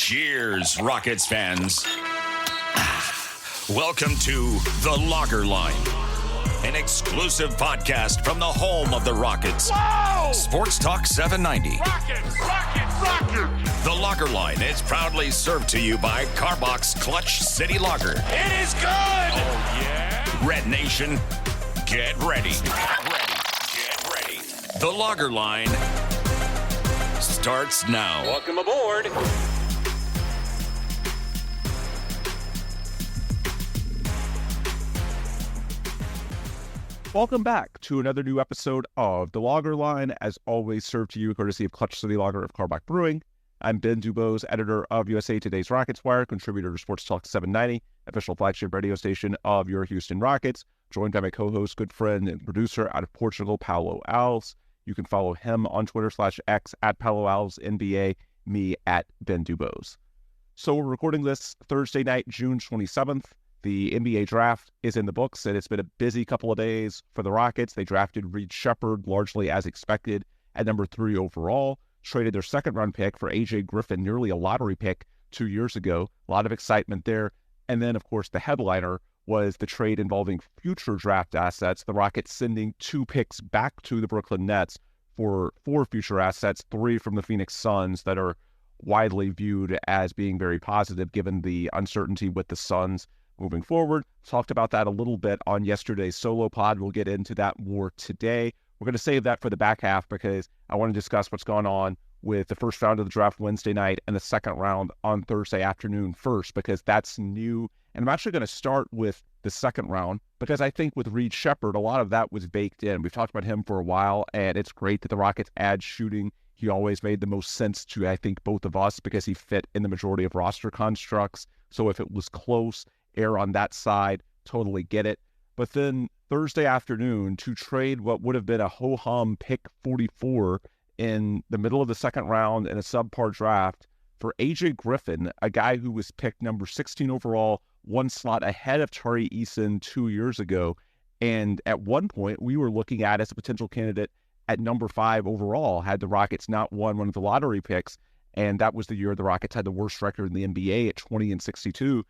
Cheers, Rockets fans. Welcome to The Locker Line, an exclusive podcast from the home of the Rockets. Whoa! Sports Talk 790. Rockets! The Locker Line is proudly served to you by Carbox Clutch City Lager. It is good! Oh, yeah? Red Nation, get ready. Get ready. The Locker Line starts now. Welcome aboard. Welcome back to another new episode of The Lager Line, as always served to you courtesy of Clutch City Lager of Carbox Brewing. I'm Ben DuBose, editor of USA Today's Rockets Wire, contributor to Sports Talk 790, official flagship radio station of your Houston Rockets, joined by my co-host, good friend, and producer out of Portugal, Paulo Alves. You can follow him on Twitter/X at Paulo Alves NBA, me at Ben DuBose. So we're recording this Thursday night, June 27th. The NBA draft is in the books, and it's been a busy couple of days for the Rockets. They drafted Reed Sheppard largely as expected at number 3 overall, traded their second-round pick for AJ Griffin, nearly a lottery pick 2 years ago. A lot of excitement there. And then, of course, the headliner was the trade involving future draft assets, the Rockets sending 2 picks back to the Brooklyn Nets for 4 future assets, 3 from the Phoenix Suns that are widely viewed as being very positive given the uncertainty with the Suns moving forward. Talked about that a little bit on yesterday's solo pod. We'll get into that more today. We're going to save that for the back half because I want to discuss what's going on with the first round of the draft Wednesday night and the second round on Thursday afternoon first, because that's new. And I'm actually going to start with the second round because I think with Reed Sheppard, a lot of that was baked in. We've talked about him for a while, and it's great that the Rockets add shooting. He always made the most sense to, I think, both of us because he fit in the majority of roster constructs. So if it was close, err on that side, totally get it. But then Thursday afternoon, to trade what would have been a ho-hum pick 44 in the middle of the second round in a subpar draft for AJ Griffin, a guy who was picked number 16 overall, 1 slot ahead of Tari Eason 2 years ago. And at one point, we were looking at as a potential candidate at number 5 overall, had the Rockets not won one of the lottery picks. And that was the year the Rockets had the worst record in the NBA at 20-62.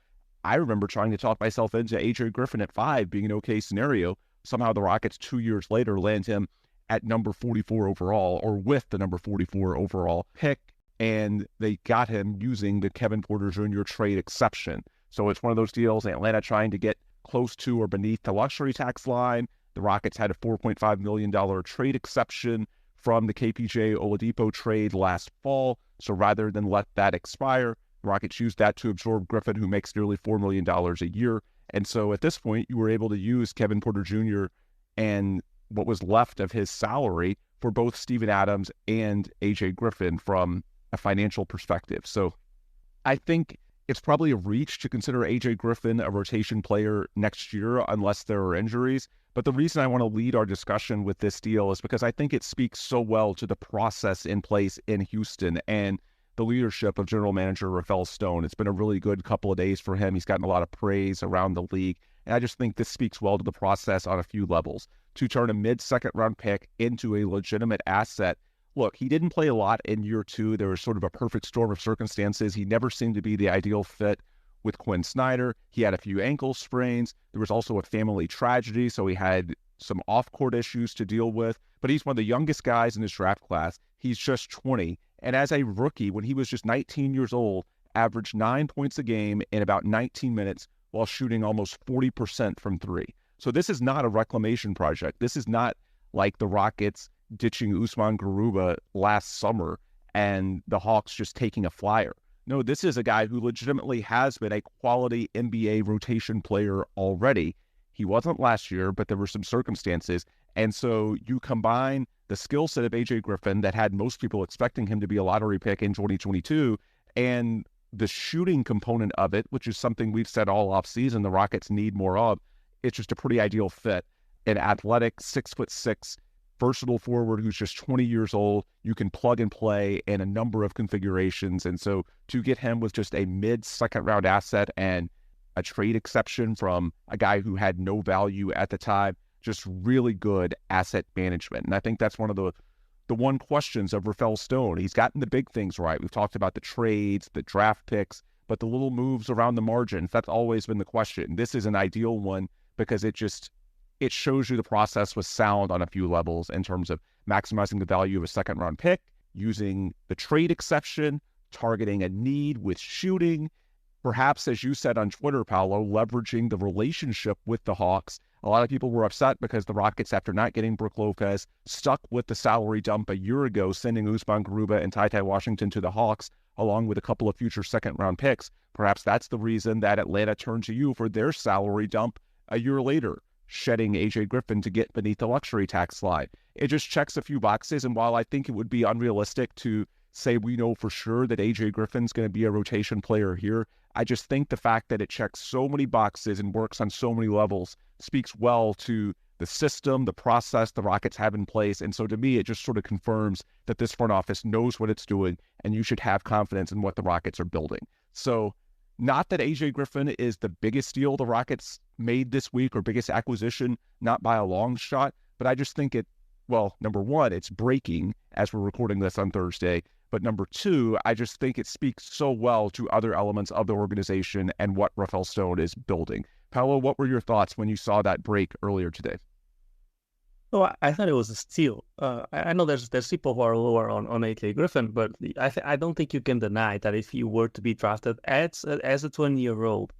I remember trying to talk myself into AJ Griffin at 5 being an okay scenario. Somehow the Rockets 2 years later land him at number 44 overall, or with the number 44 overall pick, and they got him using the Kevin Porter Jr. trade exception. So it's one of those deals, Atlanta trying to get close to or beneath the luxury tax line. The Rockets had a $4.5 million trade exception from the KPJ Oladipo trade last fall. So rather than let that expire, Rockets used that to absorb Griffin, who makes nearly $4 million a year. And so at this point, you were able to use Kevin Porter Jr. and what was left of his salary for both Steven Adams and AJ Griffin from a financial perspective. So I think it's probably a reach to consider AJ Griffin a rotation player next year unless there are injuries. But the reason I want to lead our discussion with this deal is because I think it speaks so well to the process in place in Houston and the leadership of general manager Rafael Stone. It's been a really good couple of days for him. He's gotten a lot of praise around the league. And I just think this speaks well to the process on a few levels. To turn a mid-second round pick into a legitimate asset. Look, he didn't play a lot in year 2. There was sort of a perfect storm of circumstances. He never seemed to be the ideal fit with Quinn Snyder. He had a few ankle sprains. There was also a family tragedy, so he had some off-court issues to deal with. But he's one of the youngest guys in his draft class. He's just 20. And as a rookie, when he was just 19 years old, averaged 9 points a game in about 19 minutes while shooting almost 40% from 3. So this is not a reclamation project. This is not like the Rockets ditching Usman Garuba last summer and the Hawks just taking a flyer. No, this is a guy who legitimately has been a quality NBA rotation player already. He wasn't last year, but there were some circumstances. And so you combine the skill set of AJ Griffin that had most people expecting him to be a lottery pick in 2022, and the shooting component of it, which is something we've said all offseason the Rockets need more of. It's just a pretty ideal fit. An athletic 6'6", versatile forward who's just 20 years old. You can plug and play in a number of configurations. And so to get him with just a mid-second round asset and a trade exception from a guy who had no value at the time, just really good asset management. And I think that's one of the the one questions of Rafael Stone. He's gotten the big things right. We've talked about the trades, the draft picks, but the little moves around the margins, that's always been the question. This is an ideal one because it shows you the process was sound on a few levels in terms of maximizing the value of a second-round pick, using the trade exception, targeting a need with shooting, perhaps, as you said on Twitter, Paulo, leveraging the relationship with the Hawks. A lot of people were upset because the Rockets, after not getting Brook Lopez, stuck with the salary dump a year ago, sending Usman Garuba and Ty Washington to the Hawks, along with a couple of future second-round picks. Perhaps that's the reason that Atlanta turned to you for their salary dump a year later, shedding AJ Griffin to get beneath the luxury tax slide. It just checks a few boxes, and while I think it would be unrealistic to say we know for sure that AJ Griffin's going to be a rotation player here, I just think the fact that it checks so many boxes and works on so many levels speaks well to the system, the process the Rockets have in place. And so to me, it just sort of confirms that this front office knows what it's doing, and you should have confidence in what the Rockets are building. So not that AJ Griffin is the biggest deal the Rockets made this week or biggest acquisition, not by a long shot, but I just think number one, it's breaking as we're recording this on Thursday. But number two, I just think it speaks so well to other elements of the organization and what Rafael Stone is building. Paulo, what were your thoughts when you saw that break earlier today? Oh, I thought it was a steal. I know there's people who are lower on AJ Griffin, but I don't think you can deny that if you were to be drafted as a 20-year-old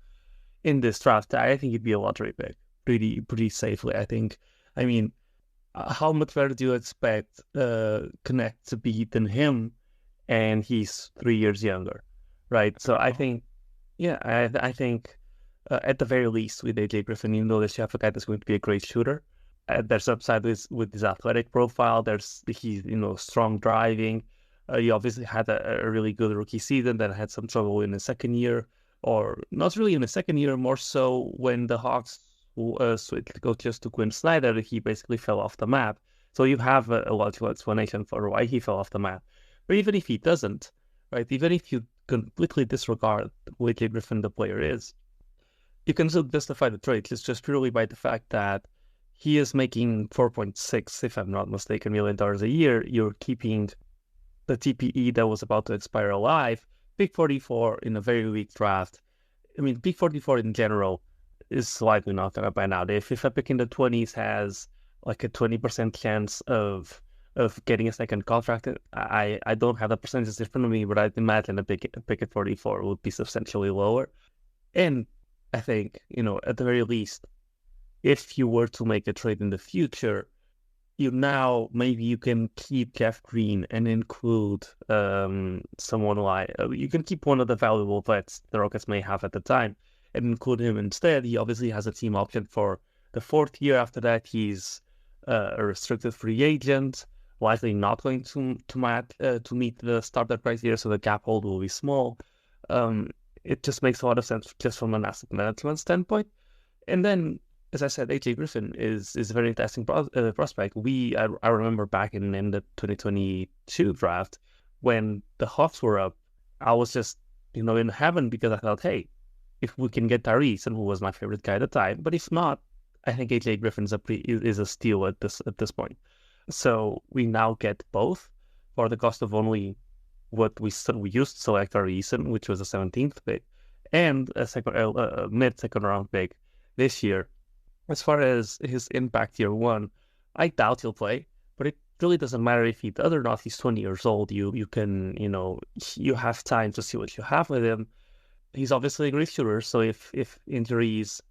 in this draft, I think it'd be a lottery pick pretty safely. I mean, how much better do you expect Connect to be than him? And he's 3 years younger, right? So I think, I think at the very least with AJ Griffin, you know that you have a guy that's going to be a great shooter. There's upside with his athletic profile. He's strong driving. He obviously had a really good rookie season, then had some trouble in the second year, or not really in the second year, more so when the Hawks switched coaches to Quinn Snyder, he basically fell off the map. So you have a logical explanation for why he fell off the map. But even if he doesn't, right, even if you completely disregard who AJ Griffin the player is, you can still justify the trade. It's just purely by the fact that he is making 4.6, if I'm not mistaken, $1 million a year. You're keeping the TPE that was about to expire alive. Pick 44 in a very weak draft. I mean, pick 44 in general is likely not going to pan out. If a pick in the 20s has like a 20% chance of getting a second contract, I don't have the percentages in front of me, but I'd imagine a pick at 44 would be substantially lower. And I think, at the very least, if you were to make a trade in the future, maybe you can keep Jeff Green and include someone like, you can keep one of the valuable vets the Rockets may have at the time and include him instead. He obviously has a team option for the fourth year. After that, he's a restricted free agent, likely not going to meet the starter criteria, so the gap hold will be small. It just makes a lot of sense just from an asset management standpoint. And then, as I said, AJ Griffin is a very interesting prospect. I remember back in the 2022 draft when the Hawks were up, I was just in heaven because I thought, hey, if we can get Tyrese, and who was my favorite guy at the time, but if not, I think AJ Griffin is a steal at this point. So we now get both for the cost of only what we used to select our Eason, which was a 17th pick, and a mid-second round pick this year. As far as his impact year one, I doubt he'll play, but it really doesn't matter if he does or not. He's 20 years old. You can, you have time to see what you have with him. He's obviously a great shooter, so if injuries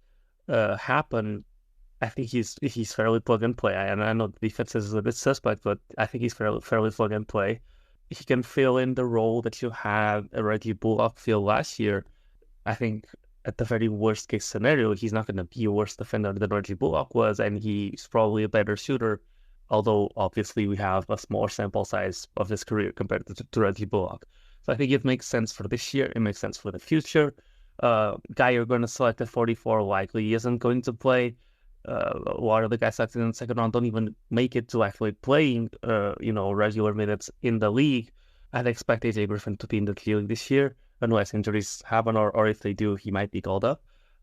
happen, I think he's fairly plug and play. And I know the defense is a bit suspect, but I think he's fairly plug and play. He can fill in the role that you had Reggie Bullock fill last year. I think at the very worst case scenario, he's not going to be a worse defender than Reggie Bullock was, and he's probably a better shooter, although obviously we have a smaller sample size of his career compared to Reggie Bullock. So I think it makes sense for this year. It makes sense for the future. Guy you're going to select at 44 likely isn't going to play. A lot of the guys selected in the second round don't even make it to actually playing, regular minutes in the league. I'd expect AJ Griffin to be in the league this year, unless injuries happen, or if they do, he might be called up.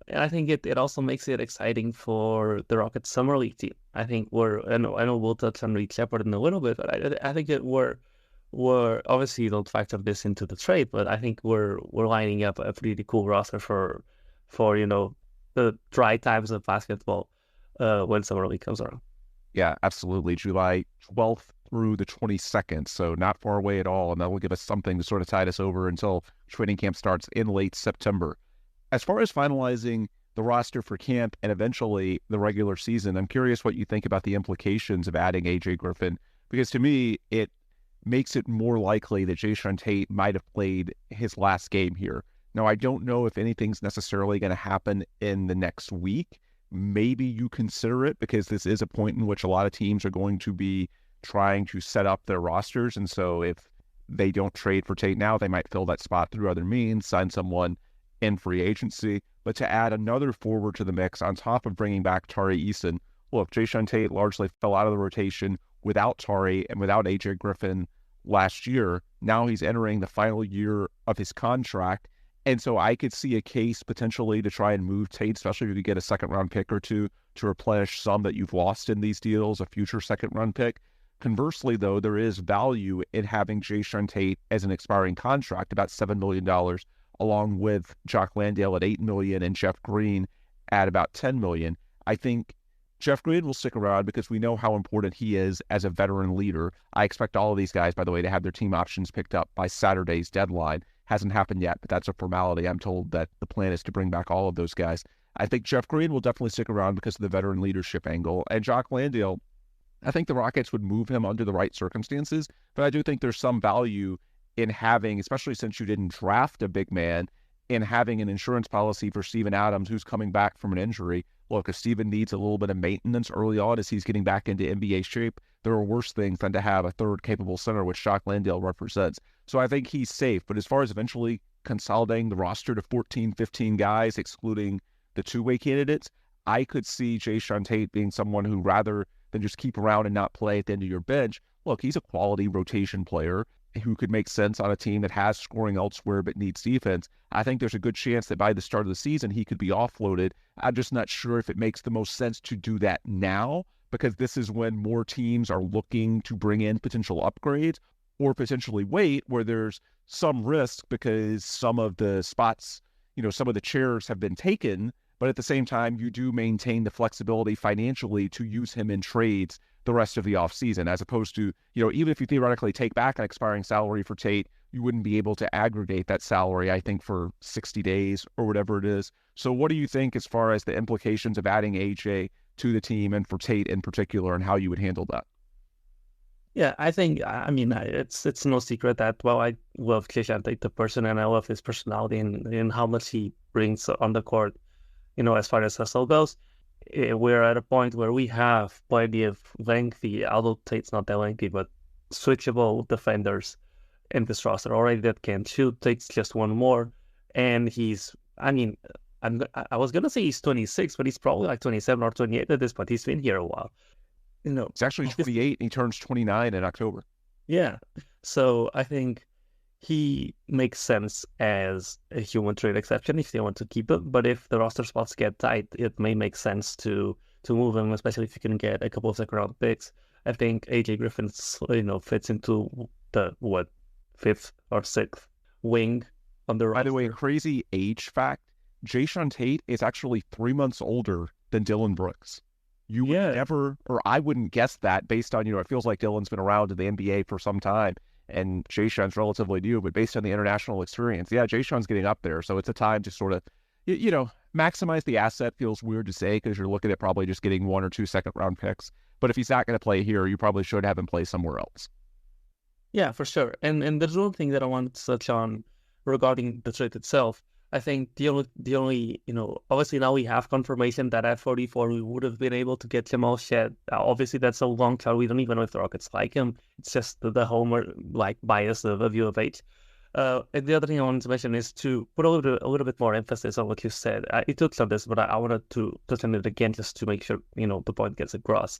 And I think it also makes it exciting for the Rockets Summer League team. I think I know we'll touch on Reed Sheppard in a little bit, but I think we're obviously don't factor this into the trade, but I think we're lining up a pretty cool roster for the dry times of basketball when Summer League comes around. Yeah, absolutely. July 12th through the 22nd, so not far away at all, and that will give us something to sort of tide us over until training camp starts in late September. As far as finalizing the roster for camp and eventually the regular season, I'm curious what you think about the implications of adding AJ Griffin, because to me, it makes it more likely that Jae'Sean Tate might have played his last game here. Now, I don't know if anything's necessarily going to happen in the next week. Maybe you consider it because this is a point in which a lot of teams are going to be trying to set up their rosters. And so if they don't trade for Tate now, they might fill that spot through other means, sign someone in free agency. But to add another forward to the mix on top of bringing back Tari Eason, look, Jae'Sean Tate largely fell out of the rotation without Tari and without AJ Griffin last year. Now he's entering the final year of his contract. And so I could see a case potentially to try and move Tate, especially if you could get a second-round pick or two to replenish some that you've lost in these deals, a future second-round pick. Conversely, though, there is value in having Jae'Sean Tate as an expiring contract, about $7 million, along with Jock Landale at $8 million and Jeff Green at about $10 million. I think Jeff Green will stick around because we know how important he is as a veteran leader. I expect all of these guys, by the way, to have their team options picked up by Saturday's deadline. Hasn't happened yet, but that's a formality. I'm told that the plan is to bring back all of those guys. I think Jeff Green will definitely stick around because of the veteran leadership angle. And Jock Landale, I think the Rockets would move him under the right circumstances, but I do think there's some value in having, especially since you didn't draft a big man, in having an insurance policy for Steven Adams, who's coming back from an injury. Look, if Steven needs a little bit of maintenance early on as he's getting back into NBA shape, there are worse things than to have a third capable center, which Jock Landale represents. So I think he's safe. But as far as eventually consolidating the roster to 14, 15 guys, excluding the two-way candidates, I could see Jae'Sean Tate being someone who, rather than just keep around and not play at the end of your bench, look, he's a quality rotation player who could make sense on a team that has scoring elsewhere but needs defense. I think there's a good chance that by the start of the season, he could be offloaded. I'm just not sure if it makes the most sense to do that now, because this is when more teams are looking to bring in potential upgrades, or potentially wait where there's some risk because some of the spots, some of the chairs have been taken, but at the same time, you do maintain the flexibility financially to use him in trades the rest of the offseason, as opposed to, even if you theoretically take back an expiring salary for Tate, you wouldn't be able to aggregate that salary, I think, for 60 days or whatever it is. So what do you think as far as the implications of adding AJ to the team and for Tate in particular, and how you would handle that? Yeah, I think, it's no secret that, I love Jae'Sean Tate, the person, and I love his personality and how much he brings on the court, as far as hustle goes. We're at a point where we have plenty of lengthy, although Tate's not that lengthy, but switchable defenders in this roster already that can shoot. Tate's just one more, and I was going to say he's 26, but he's probably like 27 or 28 at this point. He's been here a while. It's actually 28, and he turns 29 in October. Yeah. So I think he makes sense as a human trade exception if they want to keep him. But if the roster spots get tight, it may make sense to move him, especially if you can get a couple of second-round picks. I think AJ Griffin, fits into the, fifth or sixth wing on the roster. By the way, crazy age fact, Jae'Sean Tate is actually 3 months older than Dillon Brooks. You would never, or I wouldn't guess that based on, it feels like Dillon's been around in the NBA for some time and Jae'Sean's relatively new, but based on the international experience, Jae'Sean's getting up there. So it's a time to sort of, maximize the asset. Feels weird to say because you're looking at probably just getting 1 or 2 second-round picks. But if he's not going to play here, you probably should have him play somewhere else. Yeah, for sure. And there's one thing that I want to touch on regarding the trade itself. I think the only obviously now we have confirmation that at 44 we would have been able to get Jamal Shead. Obviously that's a long shot. We don't even know if the Rockets like him. It's just the homer bias of a view of age. And the other thing I wanted to mention is to put a little bit more emphasis on what you said. It touched on this, but I wanted to touch on it again just to make sure the point gets across.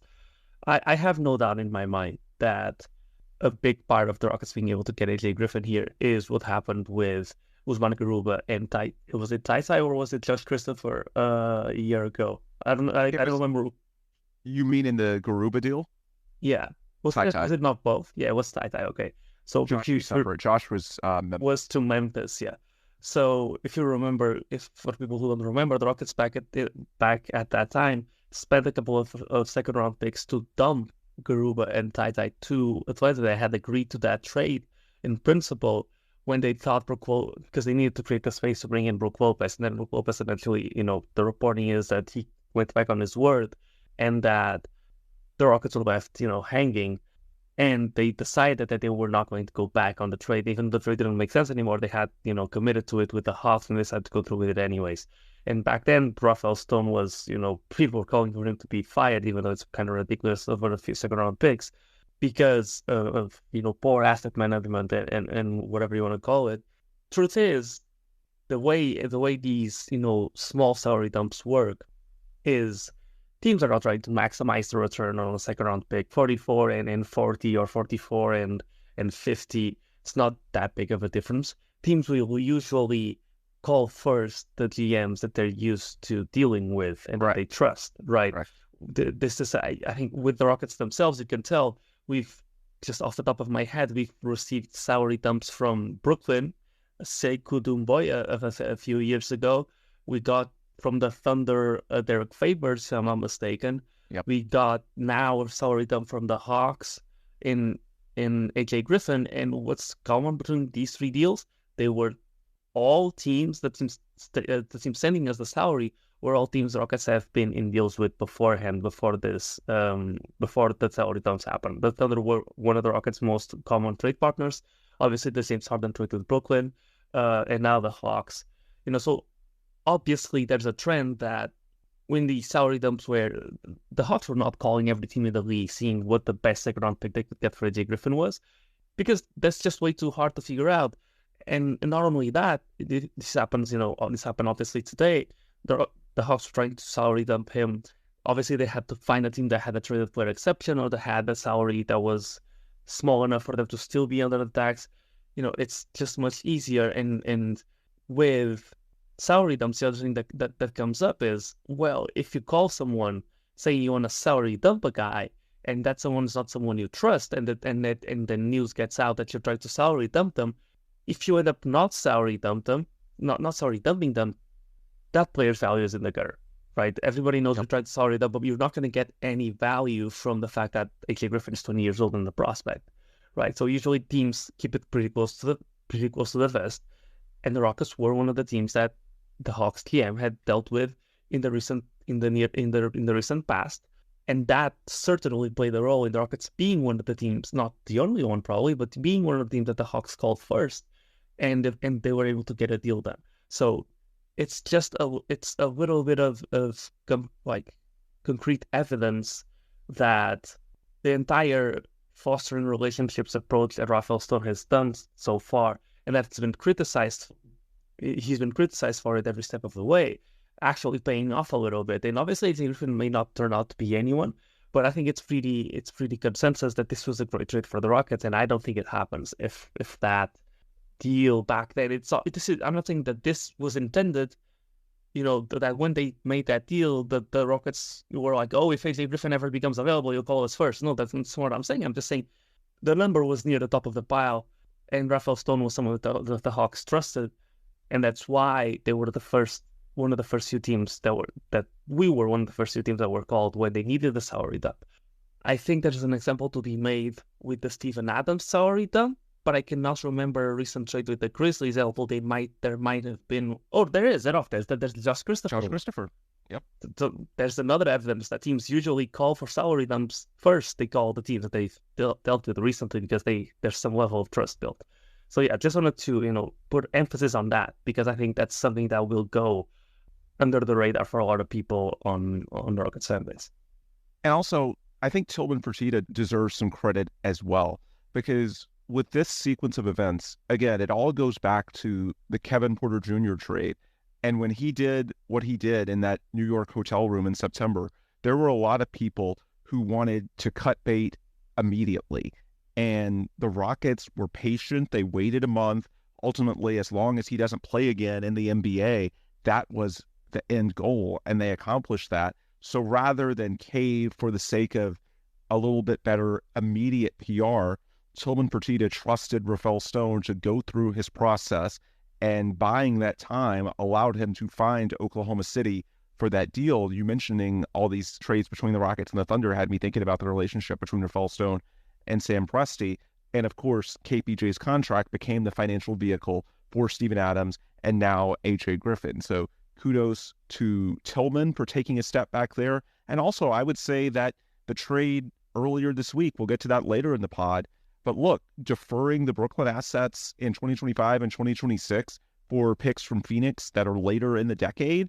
I have no doubt in my mind that a big part of the Rockets being able to get AJ Griffin here is what happened with Usman Garuba and was it Tai or was it Josh Christopher a year ago? I don't remember. You mean in the Garuba deal? Yeah. Was it not both? Yeah, it was Tai. Okay. So Josh was separate. Josh was to Memphis, yeah. So if you remember, if for people who don't remember, the Rockets back at that time spent a couple of second round picks to dump Garuba and Tai to Atlanta. They had agreed to that trade in principle when they thought because they needed to create the space to bring in Brook Lopez, and then Brook Lopez eventually, the reporting is that he went back on his word, and that the Rockets were left, hanging. And they decided that they were not going to go back on the trade. Even though the trade didn't make sense anymore, they had, committed to it with the Hawks, and they decided to go through with it anyways. And back then, Rafael Stone was, people were calling for him to be fired, even though it's kind of ridiculous over a few second-round picks, because of poor asset management and whatever you want to call it. Truth is, the way these, small salary dumps work is teams are not trying to maximize the return on a second-round pick. 44 and 40 or 44 and 50, it's not that big of a difference. Teams will usually call first the GMs that they're used to dealing with and that they trust, right? This is, I think, with the Rockets themselves, you can tell, we've, just off the top of my head, we've received salary dumps from Brooklyn, Sekou Doumbouya a few years ago. We got from the Thunder, Derek Favors, if I'm not mistaken. Yep. We got now a salary dump from the Hawks in AJ Griffin. And what's common between these three deals? They were all teams the team sending us the salary were all teams the Rockets have been in deals with beforehand, before the salary dumps happened. The Thunder were one of the Rockets' most common trade partners. Obviously, the James Harden trade with Brooklyn, and now the Hawks. So obviously, there's a trend that when the salary dumps where the Hawks were not calling every team in the league, seeing what the best second-round pick they could get for AJ Griffin was, because that's just way too hard to figure out. And not only that, this happens, this happened obviously today. The Hawks were trying to salary dump him. Obviously, they had to find a team that had a traded player exception or that had a salary that was small enough for them to still be under the tax. It's just much easier. And with salary dumps, the other thing that comes up is, well, if you call someone saying you want to salary dump a guy, and that someone's not someone you trust, and the news gets out that you're trying to salary dump them, if you end up not salary dumping them, that player's value is in the gutter, right? Everybody knows you're trying to salary dump, but you're not going to get any value from the fact that AJ Griffin is 20 years old in the prospect, right? So usually teams keep it pretty close to the vest, and the Rockets were one of the teams that the Hawks GM had dealt with in the recent past, and that certainly played a role in the Rockets being one of the teams, not the only one probably, but being one of the teams that the Hawks called first, and they were able to get a deal done. So it's just a little bit of concrete evidence that the entire fostering relationships approach that Rafael Stone has done so far, and that's been criticized. He's been criticized for it every step of the way, actually paying off a little bit. And obviously, AJ Griffin may not turn out to be anyone, but I think it's pretty consensus that this was a great trade for the Rockets, and I don't think it happens if that deal back then. I'm not saying that this was intended, that when they made that deal, that the Rockets were like, oh, if AJ Griffin ever becomes available, you'll call us first. No, that's not what I'm saying. I'm just saying the number was near the top of the pile, and Rafael Stone was someone that the Hawks trusted, and that's why they were one of the first few teams that were called when they needed the salary dump. I think there's an example to be made with the Steven Adams salary dump, but I cannot remember a recent trade with the Grizzlies, although there might have been. Oh, there is. There's Josh Christopher. Yep. So there's another evidence that teams usually call for salary dumps first. They call the teams that they've dealt with recently because there's some level of trust built. So yeah, just wanted to put emphasis on that, because I think that's something that will go under the radar for a lot of people on the Rockets fan base. And also, I think Tillman Fertitta deserves some credit as well, because with this sequence of events, again, it all goes back to the Kevin Porter Jr. trade. And when he did what he did in that New York hotel room in September, there were a lot of people who wanted to cut bait immediately. And the Rockets were patient. They waited a month. ultimately, as long as he doesn't play again in the NBA, that was the end goal, and they accomplished that. So rather than cave for the sake of a little bit better immediate PR, Tillman Fertitta trusted Rafael Stone to go through his process, and buying that time allowed him to find Oklahoma City for that deal. You mentioning all these trades between the Rockets and the Thunder had me thinking about the relationship between Rafael Stone and Sam Presti. And of course, KPJ's contract became the financial vehicle for Steven Adams and now AJ Griffin. So kudos to Tillman for taking a step back there. And also, I would say that the trade earlier this week, we'll get to that later in the pod, but look, deferring the Brooklyn assets in 2025 and 2026 for picks from Phoenix that are later in the decade,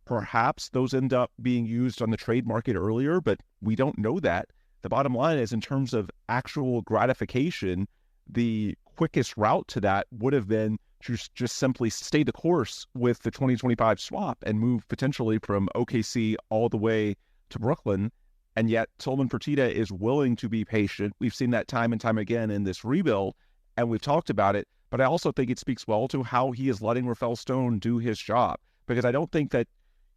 perhaps those end up being used on the trade market earlier, but we don't know that. The bottom line is, in terms of actual gratification, the quickest route to that would have been to just simply stay the course with the 2025 swap and move potentially from OKC all the way to Brooklyn. And yet Tillman Fertitta is willing to be patient. We've seen that time and time again in this rebuild, and we've talked about it. But I also think it speaks well to how he is letting Rafael Stone do his job, because I don't think that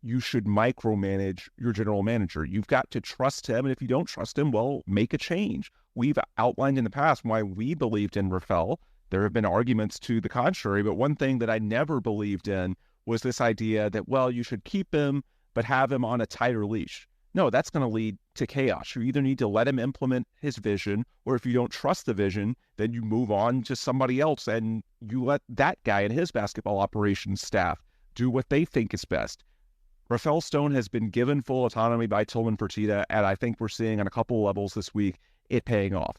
you should micromanage your general manager. You've got to trust him, and if you don't trust him, well, make a change. We've outlined in the past why we believed in Rafael. There have been arguments to the contrary, but one thing that I never believed in was this idea that, well, you should keep him, but have him on a tighter leash. No, that's going to lead to chaos. You either need to let him implement his vision, or if you don't trust the vision, then you move on to somebody else and you let that guy and his basketball operations staff do what they think is best. Rafael Stone has been given full autonomy by Tillman Fertitta, and I think we're seeing on a couple levels this week it paying off.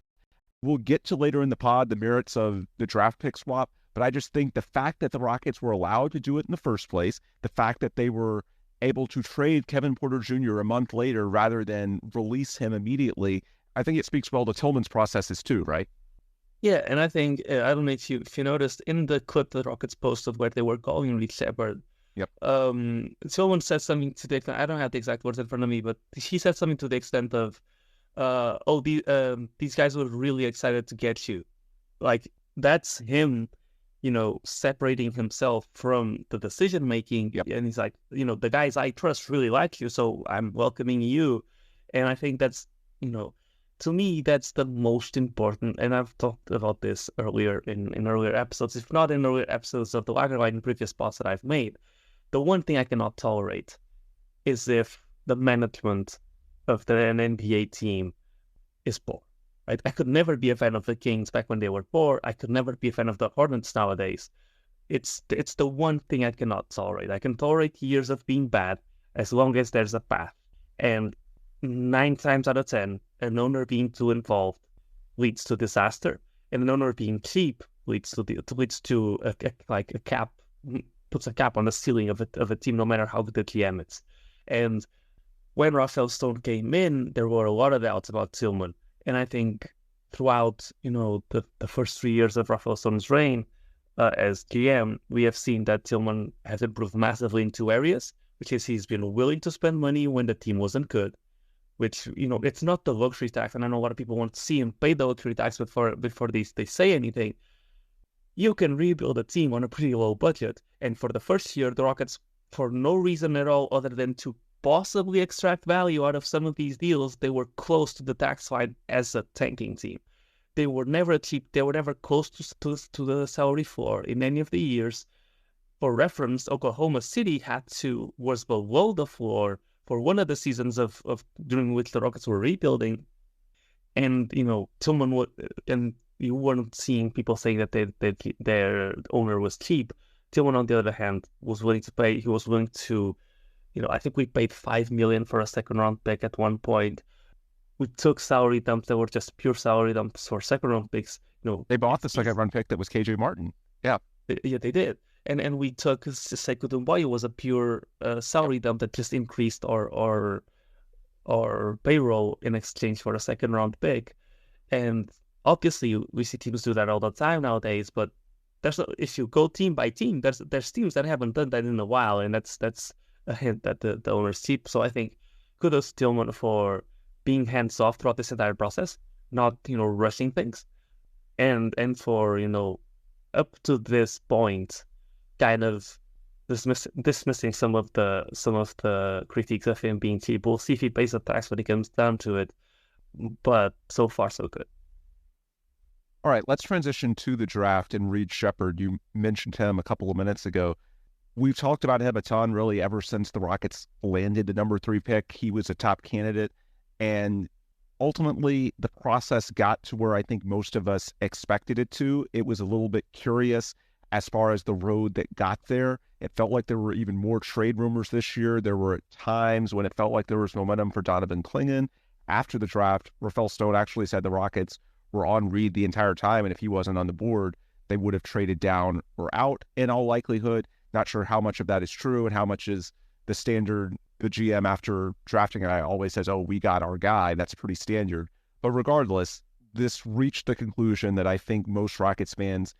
We'll get to later in the pod the merits of the draft pick swap, but I just think the fact that the Rockets were allowed to do it in the first place, the fact that they were able to trade Kevin Porter Jr. a month later rather than release him immediately, I think it speaks well to Tillman's processes too, right? Yeah, and I think, I don't know if you noticed, in the clip the Rockets posted where they were calling Reed Sheppard, yep. Someone said something to the extent, I don't have the exact words in front of me, but he said something to the extent of, these guys were really excited to get you. Like, that's him, separating himself from the decision making. Yep. And he's like, the guys I trust really like you, so I'm welcoming you. And I think that's, to me, that's the most important. And I've talked about this earlier in earlier episodes, if not in earlier episodes of the Lager Line in previous spots that I've made. The one thing I cannot tolerate is if the management of an NBA team is poor. Right? I could never be a fan of the Kings back when they were poor. I could never be a fan of the Hornets nowadays. It's the one thing I cannot tolerate. I can tolerate years of being bad as long as there's a path. And 9 times out of 10, an owner being too involved leads to disaster, and an owner being cheap leads to a cap, puts a cap on the ceiling of a team, no matter how good the GM is. And when Rafael Stone came in, there were a lot of doubts about Tillman. And I think throughout, the first 3 years of Rafael Stone's reign as GM, we have seen that Tillman has improved massively in 2 areas, which is he's been willing to spend money when the team wasn't good, which, it's not the luxury tax. And I know a lot of people want to see him pay the luxury tax before they say anything. You can rebuild a team on a pretty low budget. And for the first year, the Rockets, for no reason at all other than to possibly extract value out of some of these deals, they were close to the tax line as a tanking team. They were never cheap. They were never close to the salary floor in any of the years. For reference, Oklahoma City was below the floor for one of the seasons of during which the Rockets were rebuilding. And, Tillman would, and you weren't seeing people saying that their owner was cheap. Tillman, on the other hand, was willing to pay. He was willing to, I think we paid $5 million for a second-round pick at one point. We took salary dumps that were just pure salary dumps for second-round picks. They bought the second-round pick that was KJ Martin. Yeah. Yeah, they did. And we took Sekou Doumbouya was a pure salary dump that just increased our payroll in exchange for a second-round pick. And obviously, we see teams do that all the time nowadays, but if you go team by team, there's teams that haven't done that in a while, and that's a hint that the owner's cheap. So I think kudos to Tillman for being hands-off throughout this entire process, not, rushing things, and for, up to this point, kind of dismissing some of the critiques of him being cheap. We'll see if he pays the tax when it comes down to it. But so far, so good. All right, let's transition to the draft and Reed Sheppard. You mentioned him a couple of minutes ago. We've talked about him a ton, really, ever since the Rockets landed the number 3 pick. He was a top candidate, and ultimately, the process got to where I think most of us expected it to. It was a little bit curious as far as the road that got there. It felt like there were even more trade rumors this year. There were times when it felt like there was momentum for Donovan Clingan. After the draft, Rafael Stone actually said the Rockets were on Reed the entire time, and if he wasn't on the board, they would have traded down or out in all likelihood. Not sure how much of that is true and how much is the standard. The GM after drafting a guy always says, oh, we got our guy. That's pretty standard. But regardless, this reached the conclusion that I think most Rockets fans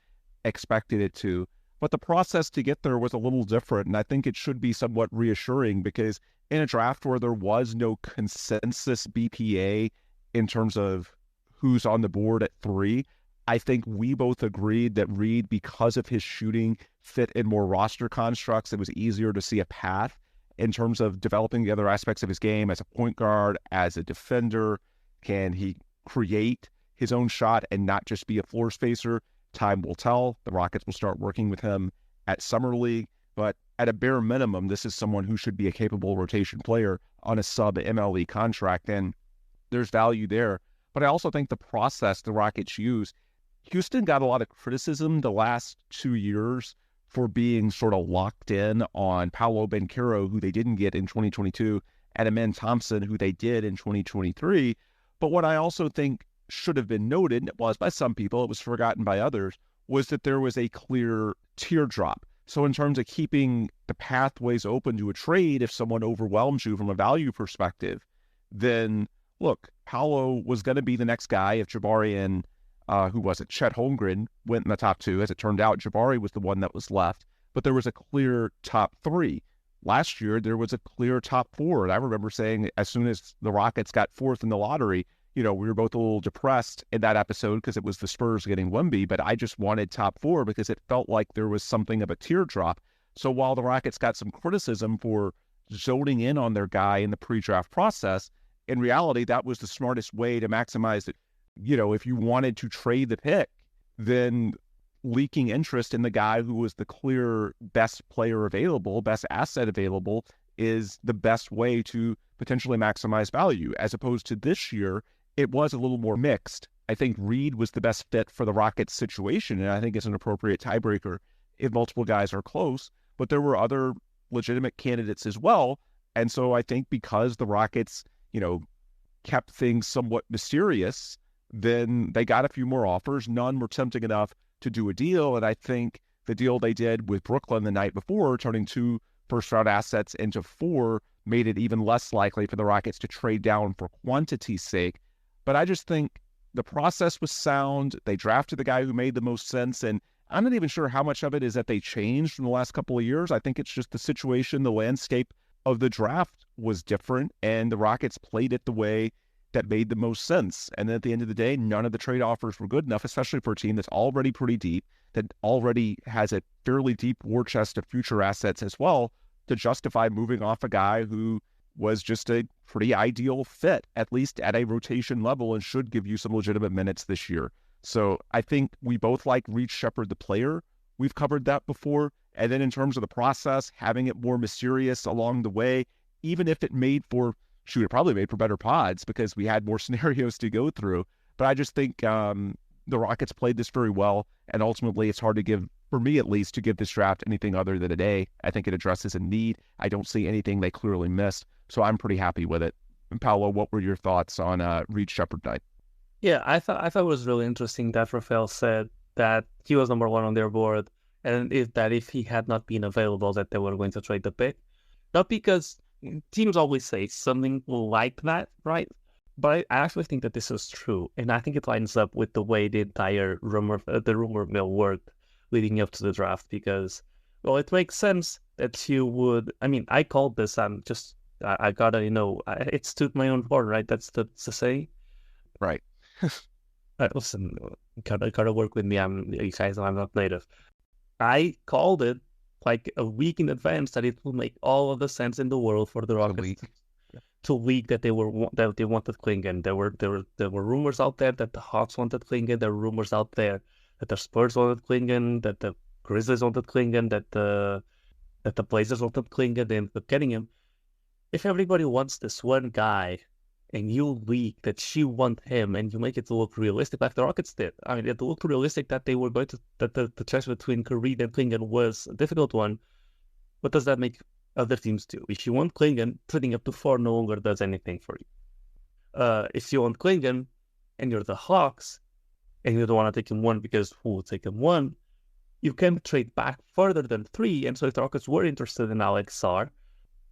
expected it to. But the process to get there was a little different, and I think it should be somewhat reassuring because in a draft where there was no consensus BPA in terms of who's on the board at 3, I think we both agreed that Reed, because of his shooting, fit in more roster constructs. It was easier to see a path in terms of developing the other aspects of his game as a point guard, as a defender. Can he create his own shot and not just be a floor spacer? Time will tell. The Rockets will start working with him at Summer League. But at a bare minimum, this is someone who should be a capable rotation player on a sub-MLE contract, and there's value there. But I also think the process the Rockets use, Houston got a lot of criticism the last 2 years for being sort of locked in on Paulo Banchero, who they didn't get in 2022, and Amen Thompson, who they did in 2023. But what I also think should have been noted, and it was by some people, it was forgotten by others, was that there was a clear teardrop. So in terms of keeping the pathways open to a trade, if someone overwhelms you from a value perspective, then look, Paulo was going to be the next guy if Jabari and who was it? Chet Holmgren went in the top 2. As it turned out, Jabari was the one that was left, but there was a clear top 3. Last year, there was a clear top 4. And I remember saying as soon as the Rockets got 4th in the lottery, we were both a little depressed in that episode because it was the Spurs getting Wemby, but I just wanted top 4 because it felt like there was something of a teardrop. So while the Rockets got some criticism for zoning in on their guy in the pre-draft process, in reality, that was the smartest way to maximize it. If you wanted to trade the pick, then leaking interest in the guy who was the clear best player available, best asset available, is the best way to potentially maximize value. As opposed to this year, it was a little more mixed. I think Reed was the best fit for the Rockets situation, and I think it's an appropriate tiebreaker if multiple guys are close. But there were other legitimate candidates as well. And so I think because the Rockets, kept things somewhat mysterious, then they got a few more offers. None were tempting enough to do a deal. And I think the deal they did with Brooklyn the night before, turning 2 first-round assets into 4, made it even less likely for the Rockets to trade down for quantity's sake. But I just think the process was sound. They drafted the guy who made the most sense. And I'm not even sure how much of it is that they changed in the last couple of years. I think it's just the situation, the landscape of the draft was different, and the Rockets played it the way that made the most sense. And then at the end of the day, none of the trade offers were good enough, especially for a team that's already pretty deep, that already has a fairly deep war chest of future assets as well, to justify moving off a guy who was just a pretty ideal fit, at least at a rotation level, and should give you some legitimate minutes this year. So I think we both like Reed Sheppard, the player. We've covered that before. And then in terms of the process, having it more mysterious along the way, even if it made for, it probably made for better pods because we had more scenarios to go through. But I just think the Rockets played this very well. And ultimately, it's hard to give, for me at least, to give this draft anything other than an A. I think it addresses a need. I don't see anything they clearly missed. So I'm pretty happy with it. And Paulo, what were your thoughts on Reed Sheppard night? Yeah, I thought it was really interesting that Rafael said that he was number 1 on their board, and if he had not been available, that they were going to trade the pick. Not because teams always say something like that, right? But I actually think that this is true, and I think it lines up with the way the entire rumor mill worked leading up to the draft. Because, well, it makes sense that you would. I mean, I called this. I gotta, it's to my own horn, right? That's the saying, right? Listen, gotta work with me. You guys know I'm not native. I called it like a week in advance that it will make all of the sense in the world for the Rockets to leak that they wanted Klingon. There were rumors out there that the Hawks wanted Klingon. There were rumors out there that the Spurs wanted Klingon, that the Grizzlies wanted Klingon, that the Blazers wanted Klingon. They ended up getting him. If everybody wants this one guy, and you leak that you want him, and you make it look realistic, like the Rockets did. I mean, it looked realistic that they were going to that the choice between Reed and Klingon was a difficult one. What does that make other teams do? If you want Klingon, trading up to 4 no longer does anything for you. If you want Klingon and you're the Hawks and you don't want to take him 1 because who will take him 1, you can trade back further than 3. And so if the Rockets were interested in Alex Sarr,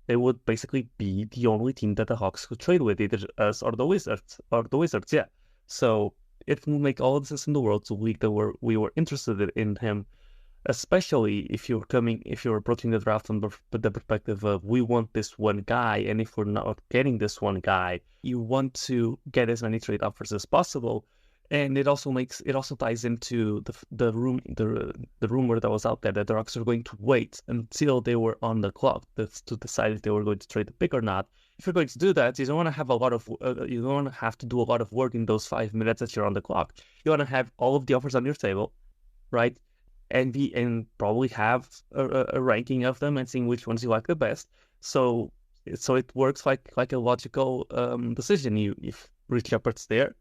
they would basically be the only team that the Hawks could trade with, either us or the Wizards. Yeah. So it will make all the sense in the world to leak that we were interested in him, especially if you're approaching the draft from the perspective of we want this one guy, and if we're not getting this one guy, you want to get as many trade offers as possible. And it also ties into the rumor that was out there that the Rockets are going to wait until they were on the clock to decide if they were going to trade the pick or not. If you're going to do that, you don't want to have you don't want to have to do a lot of work in those 5 minutes that you're on the clock. You want to have all of the offers on your table, right? And probably have a ranking of them and seeing which ones you like the best. So it works like a logical decision. If Reed Sheppard's there,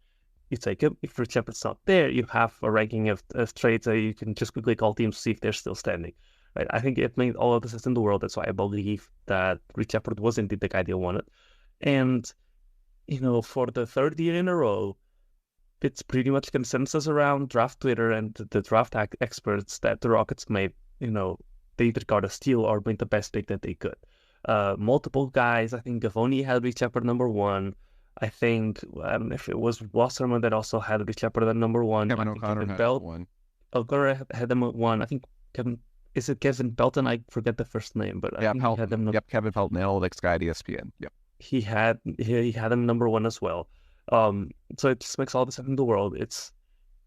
you take him. If Reed Sheppard's not there, you have a ranking of trades that you can just quickly call teams to see if they're still standing. Right? I think it made all of the sense in the world. That's why I believe that Reed Sheppard was indeed the guy they wanted. And, for the 3rd year in a row, it's pretty much consensus around draft Twitter and the draft experts that the Rockets made, they either got a steal or made the best pick that they could. Multiple guys, I think Gavoni had Reed Sheppard number 1. I think if it was Wasserman that also had Reed Sheppard at number 1. Kevin O'Connor had Belt, 1. O'Connor had them at 1. I think Kevin Pelton? I forget the first name, but I think Pelton. He had them. Kevin Pelton, analytics guy at ESPN. Yep. He had them number 1 as well. So it just makes all the sense in the world. It's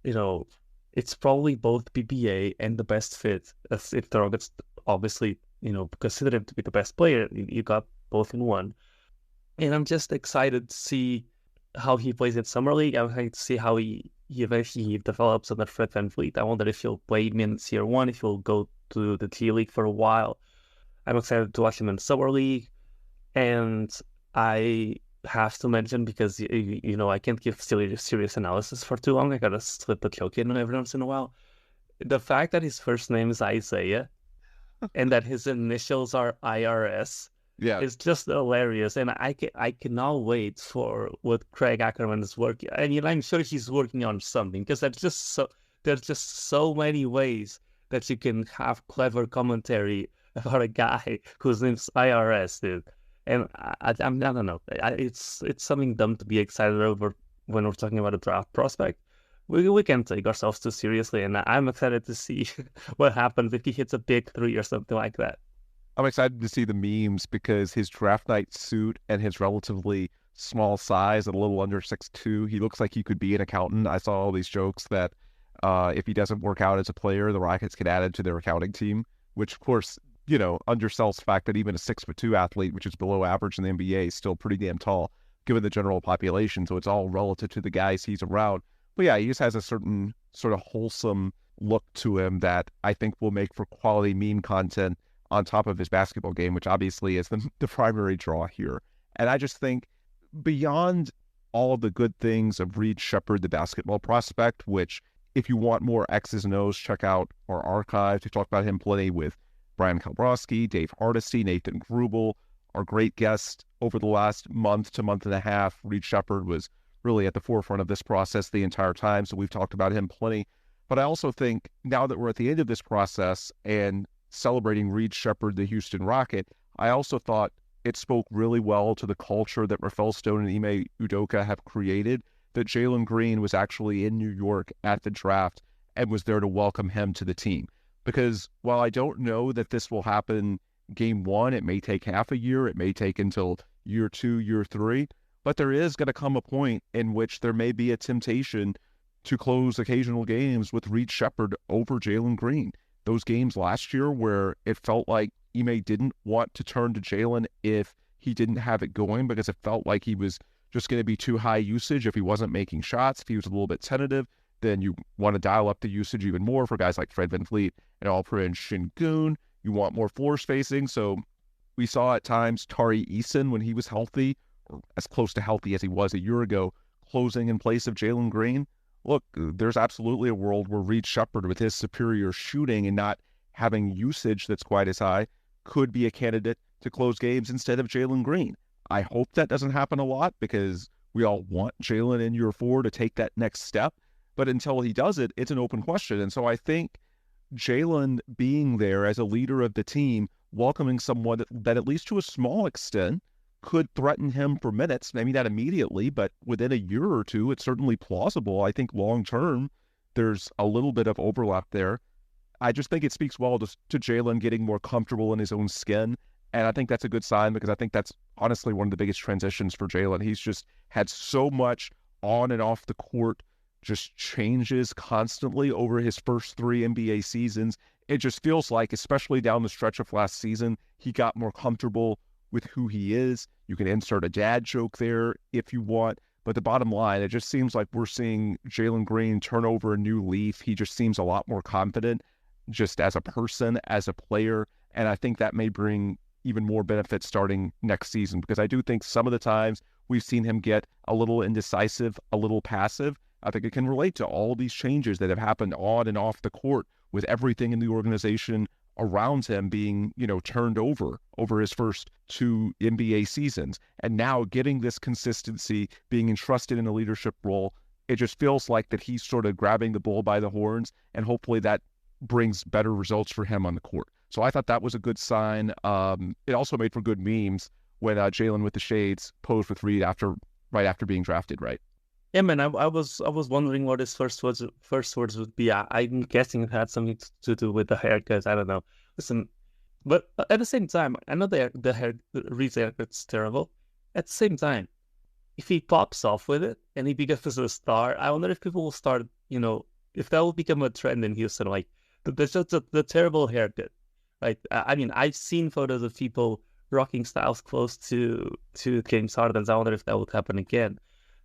it's probably both PPA and the best fit. As if the Rockets obviously consider him to be the best player, you got both in one. And I'm just excited to see how he plays in Summer League. I'm excited to see how he eventually develops under Fred VanVleet. I wonder if he'll play minutes year 1, if he'll go to the G League for a while. I'm excited to watch him in Summer League. And I have to mention, because I can't give serious analysis for too long. I gotta slip a joke in every once in a while. The fact that his first name is Isaiah and that his initials are IRS is just hilarious. And I cannot wait for what Craig Ackerman is working. I mean, I'm sure he's working on something, because there's just so many ways that you can have clever commentary about a guy whose name's IRS, dude. And I don't know. It's something dumb to be excited over when we're talking about a draft prospect. We can't take ourselves too seriously, and I'm excited to see what happens if he hits a big 3 or something like that. I'm excited to see the memes, because his draft night suit and his relatively small size at a little under 6'2", he looks like he could be an accountant. I saw all these jokes that if he doesn't work out as a player, the Rockets can add him to their accounting team, which of course, undersells the fact that even a 6'2" athlete, which is below average in the NBA, is still pretty damn tall, given the general population. So it's all relative to the guys he's around. But yeah, he just has a certain sort of wholesome look to him that I think will make for quality meme content on top of his basketball game, which obviously is the primary draw here. And I just think beyond all of the good things of Reed Sheppard, the basketball prospect, which if you want more X's and O's, check out our archive. We talked about him plenty with Brian Kalbrowski, Dave Hardesty, Nathan Grubel, our great guest over the last month to month and a half. Reed Sheppard was really at the forefront of this process the entire time, so we've talked about him plenty. But I also think now that we're at the end of this process and celebrating Reed Sheppard, the Houston Rocket, I also thought it spoke really well to the culture that Rafael Stone and Ime Udoka have created, that Jalen Green was actually in New York at the draft and was there to welcome him to the team. Because while I don't know that this will happen game 1, it may take half a year, it may take until year 2, year 3, but there is going to come a point in which there may be a temptation to close occasional games with Reed Sheppard over Jalen Green. Those games last year where it felt like Ime didn't want to turn to Jalen if he didn't have it going because it felt like he was just going to be too high usage if he wasn't making shots. If he was a little bit tentative, then you want to dial up the usage even more for guys like Fred VanVleet and Alperen Şengün. You want more floor spacing. So we saw at times Tari Eason, when he was healthy, or as close to healthy as he was a year ago, closing in place of Jalen Green. Look, there's absolutely a world where Reed Sheppard, with his superior shooting and not having usage that's quite as high, could be a candidate to close games instead of Jalen Green. I hope that doesn't happen a lot because we all want Jalen in year 4 to take that next step. But until he does it, it's an open question. And so I think Jalen being there as a leader of the team, welcoming someone that at least to a small extent could threaten him for minutes, maybe not immediately, but within a year or two, it's certainly plausible. I think long-term, there's a little bit of overlap there. I just think it speaks well to Jalen getting more comfortable in his own skin. And I think that's a good sign because I think that's honestly one of the biggest transitions for Jalen. He's just had so much on and off the court, just changes constantly over his first 3 NBA seasons. It just feels like, especially down the stretch of last season, he got more comfortable with who he is. You can insert a dad joke there if you want. But the bottom line, it just seems like we're seeing Jalen Green turn over a new leaf. He just seems a lot more confident just as a person, as a player. And I think that may bring even more benefits starting next season because I do think some of the times we've seen him get a little indecisive, a little passive. I think it can relate to all these changes that have happened on and off the court with everything in the organization around him being, turned over his first 2 NBA seasons. And now getting this consistency, being entrusted in a leadership role, it just feels like that he's sort of grabbing the bull by the horns, and hopefully that brings better results for him on the court. So I thought that was a good sign. It also made for good memes when Jalen with the shades posed with Reed right after being drafted, right? Yeah, man, I was wondering what his first words would be. I'm guessing it had something to do with the haircut. I don't know. Listen, but at the same time, I know Reed's haircut's terrible. At the same time, if he pops off with it and he becomes a star, I wonder if people will start, if that will become a trend in Houston, like there's just the terrible haircut. Right? I mean, I've seen photos of people rocking styles close to James Harden's. I wonder if that would happen again.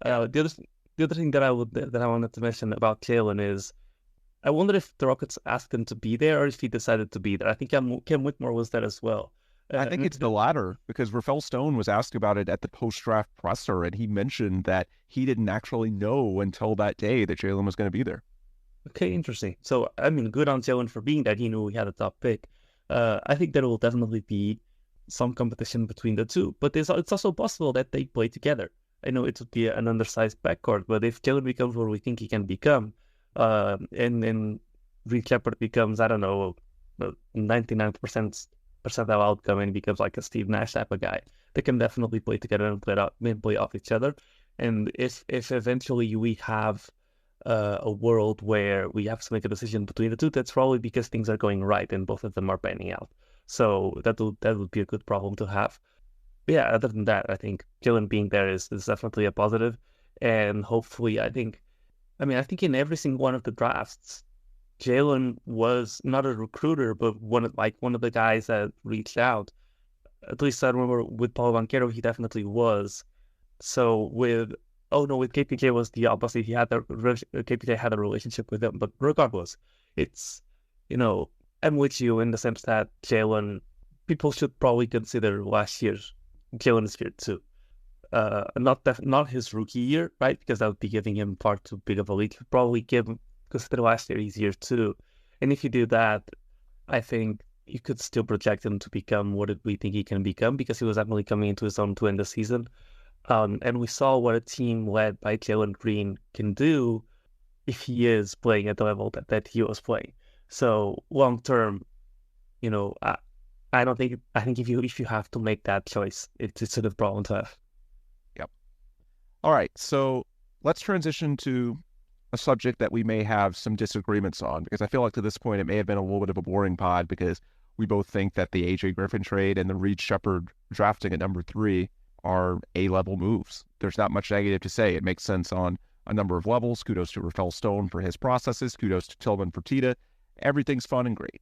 The other thing that I wanted to mention about Jalen is, I wonder if the Rockets asked him to be there or if he decided to be there. I think Ken Whitmore was there as well. I think it's the latter because Rafael Stone was asked about it at the post-draft presser, and he mentioned that he didn't actually know until that day that Jalen was going to be there. Okay, interesting. So, I mean, good on Jalen for being that. He knew he had a top pick. I think there will definitely be some competition between the two, but it's also possible that they play together. I know it would be an undersized backcourt, but if Jalen becomes what we think he can become, and then Reed Sheppard becomes, 99% percentile outcome and becomes like a Steve Nash type of guy, they can definitely play together and play off each other. And if eventually we have a world where we have to make a decision between the two, that's probably because things are going right and both of them are panning out. So that would be a good problem to have. But yeah, other than that, I think Jalen being there is definitely a positive. And hopefully, I think in every single one of the drafts, Jalen was not a recruiter, but one of the guys that reached out. At least I remember with Paulo Banchero, he definitely was. So with KPJ was the opposite. KPJ had a relationship with him, but regardless, it's, I'm with you in the sense that Jalen, people should probably consider last year's Jalen's year too. Not his rookie year, right? Because that would be giving him far too big of a lead. Probably consider last year's year too. And if you do that, I think you could still project him to become what we think he can become, because he was definitely coming into his own to end the season. And we saw what a team led by Jalen Green can do if he is playing at the level that he was playing. So long term, I think if you have to make that choice, it's sort of problem to have. Yep. All right. So let's transition to a subject that we may have some disagreements on, because I feel like to this point it may have been a little bit of a boring pod because we both think that the AJ Griffin trade and the Reed Sheppard drafting at number 3 are A-level moves. There's not much negative to say. It makes sense on a number of levels. Kudos to Rafael Stone for his processes. Kudos to Tillman Fertitta. Everything's fun and great.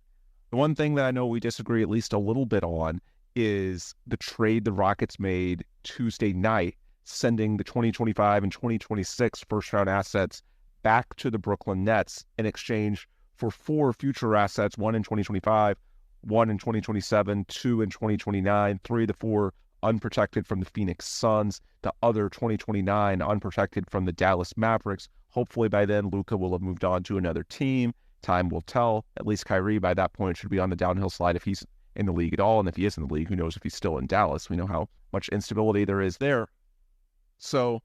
The one thing that I know we disagree at least a little bit on is the trade the Rockets made Tuesday night, sending the 2025 and 2026 first-round assets back to the Brooklyn Nets in exchange for 4 future assets, 1 in 2025, 1 in 2027, 2 in 2029, 3 of the 4 unprotected from the Phoenix Suns, the other 2029 unprotected from the Dallas Mavericks. Hopefully by then, Luka will have moved on to another team. Time will tell. At least Kyrie by that point should be on the downhill slide if he's in the league at all. And if he is in the league, who knows if he's still in Dallas. We know how much instability there is there. So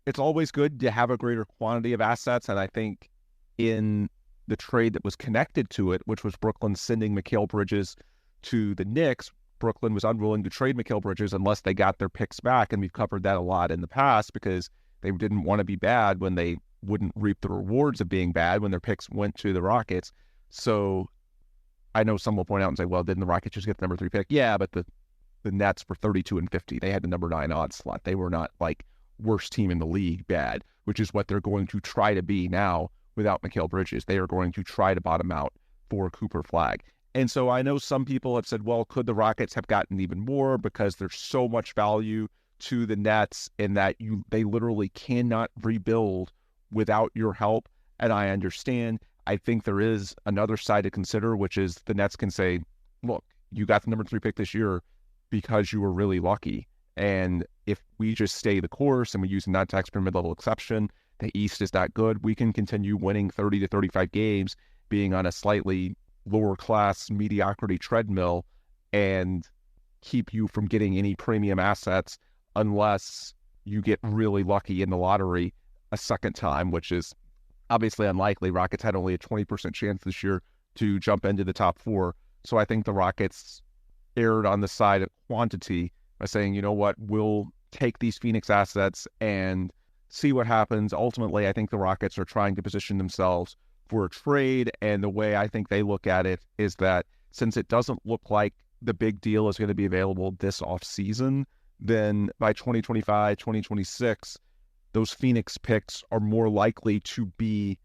it's always good to have a greater quantity of assets. And I think in the trade that was connected to it, which was Brooklyn sending Mikal Bridges to the Knicks, Brooklyn was unwilling to trade Mikal Bridges unless they got their picks back. And we've covered that a lot in the past because they didn't want to be bad when they wouldn't reap the rewards of being bad when their picks went to the Rockets. So I know some will point out and say, well, didn't the Rockets just get the number 3 pick? Yeah, but the Nets were 32-50. They had the number 9 odd slot. They were not like worst team in the league bad, which is what they're going to try to be now without Mikal Bridges. They are going to try to bottom out for Cooper Flagg. And so I know some people have said, well, could the Rockets have gotten even more because there's so much value to the Nets in that they literally cannot rebuild without your help. And I understand. I think there is another side to consider, which is the Nets can say, look, you got the number 3 pick this year because you were really lucky. And if we just stay the course and we use a non-taxpayer mid-level exception, the East is not good. We can continue winning 30 to 35 games, being on a slightly lower class mediocrity treadmill and keep you from getting any premium assets unless you get really lucky in the lottery a second time, which is obviously unlikely. Rockets had only a 20% chance this year to jump into the top 4. So I think the Rockets erred on the side of quantity by saying, you know what, we'll take these Phoenix assets and see what happens. Ultimately, I think the Rockets are trying to position themselves for a trade. And the way I think they look at it is that since it doesn't look like the big deal is going to be available this offseason, then by 2025, 2026, those Phoenix picks are more likely to be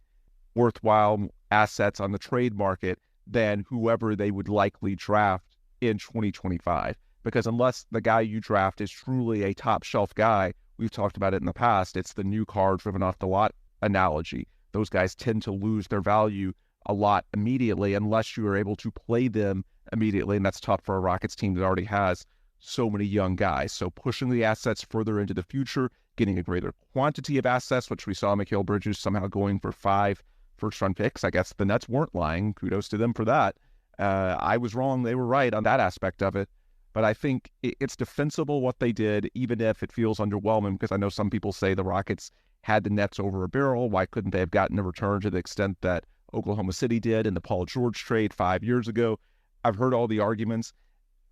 worthwhile assets on the trade market than whoever they would likely draft in 2025. Because unless the guy you draft is truly a top shelf guy, we've talked about it in the past, it's the new car driven off the lot analogy. Those guys tend to lose their value a lot immediately unless you are able to play them immediately. And that's tough for a Rockets team that already has so many young guys. So pushing the assets further into the future, getting a greater quantity of assets, which we saw Mikal Bridges somehow going for 5 first-round picks. I guess the Nets weren't lying. Kudos to them for that. I was wrong. They were right on that aspect of it. But I think it's defensible what they did, even if it feels underwhelming, because I know some people say the Rockets had the Nets over a barrel. Why couldn't they have gotten a return to the extent that Oklahoma City did in the Paul George trade 5 years ago? I've heard all the arguments.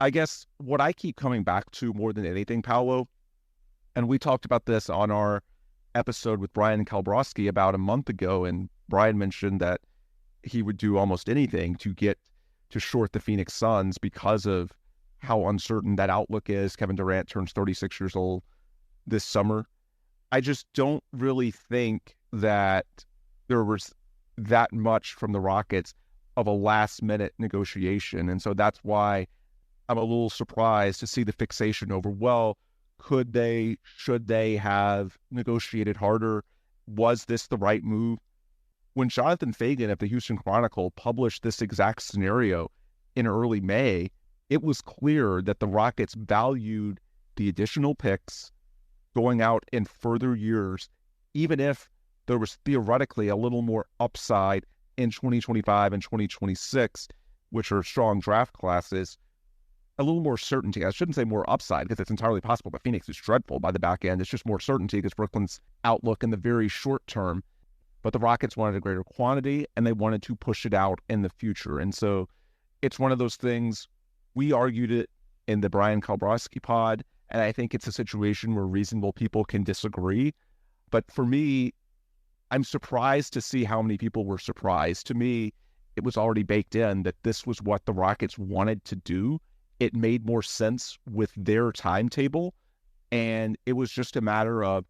I guess what I keep coming back to more than anything, Paulo, and we talked about this on our episode with Brian Kalbrowski about a month ago, and Brian mentioned that he would do almost anything to get to short the Phoenix Suns because of how uncertain that outlook is. Kevin Durant turns 36 years old this summer. I just don't really think that there was that much from the Rockets of a last-minute negotiation. And so that's why I'm a little surprised to see the fixation over, well, should they have negotiated harder? Was this the right move? When Jonathan Fagan of the Houston Chronicle published this exact scenario in early May, it was clear that the Rockets valued the additional picks going out in further years, even if there was theoretically a little more upside in 2025 and 2026, which are strong draft classes, a little more certainty. I shouldn't say more upside because it's entirely possible, but Phoenix is dreadful by the back end. It's just more certainty because Brooklyn's outlook in the very short term. But the Rockets wanted a greater quantity and they wanted to push it out in the future. And so it's one of those things. We argued it in the Brian Kalbrowski pod, and I think it's a situation where reasonable people can disagree. But for me, I'm surprised to see how many people were surprised. To me, it was already baked in that this was what the Rockets wanted to do. It made more sense with their timetable, and it was just a matter of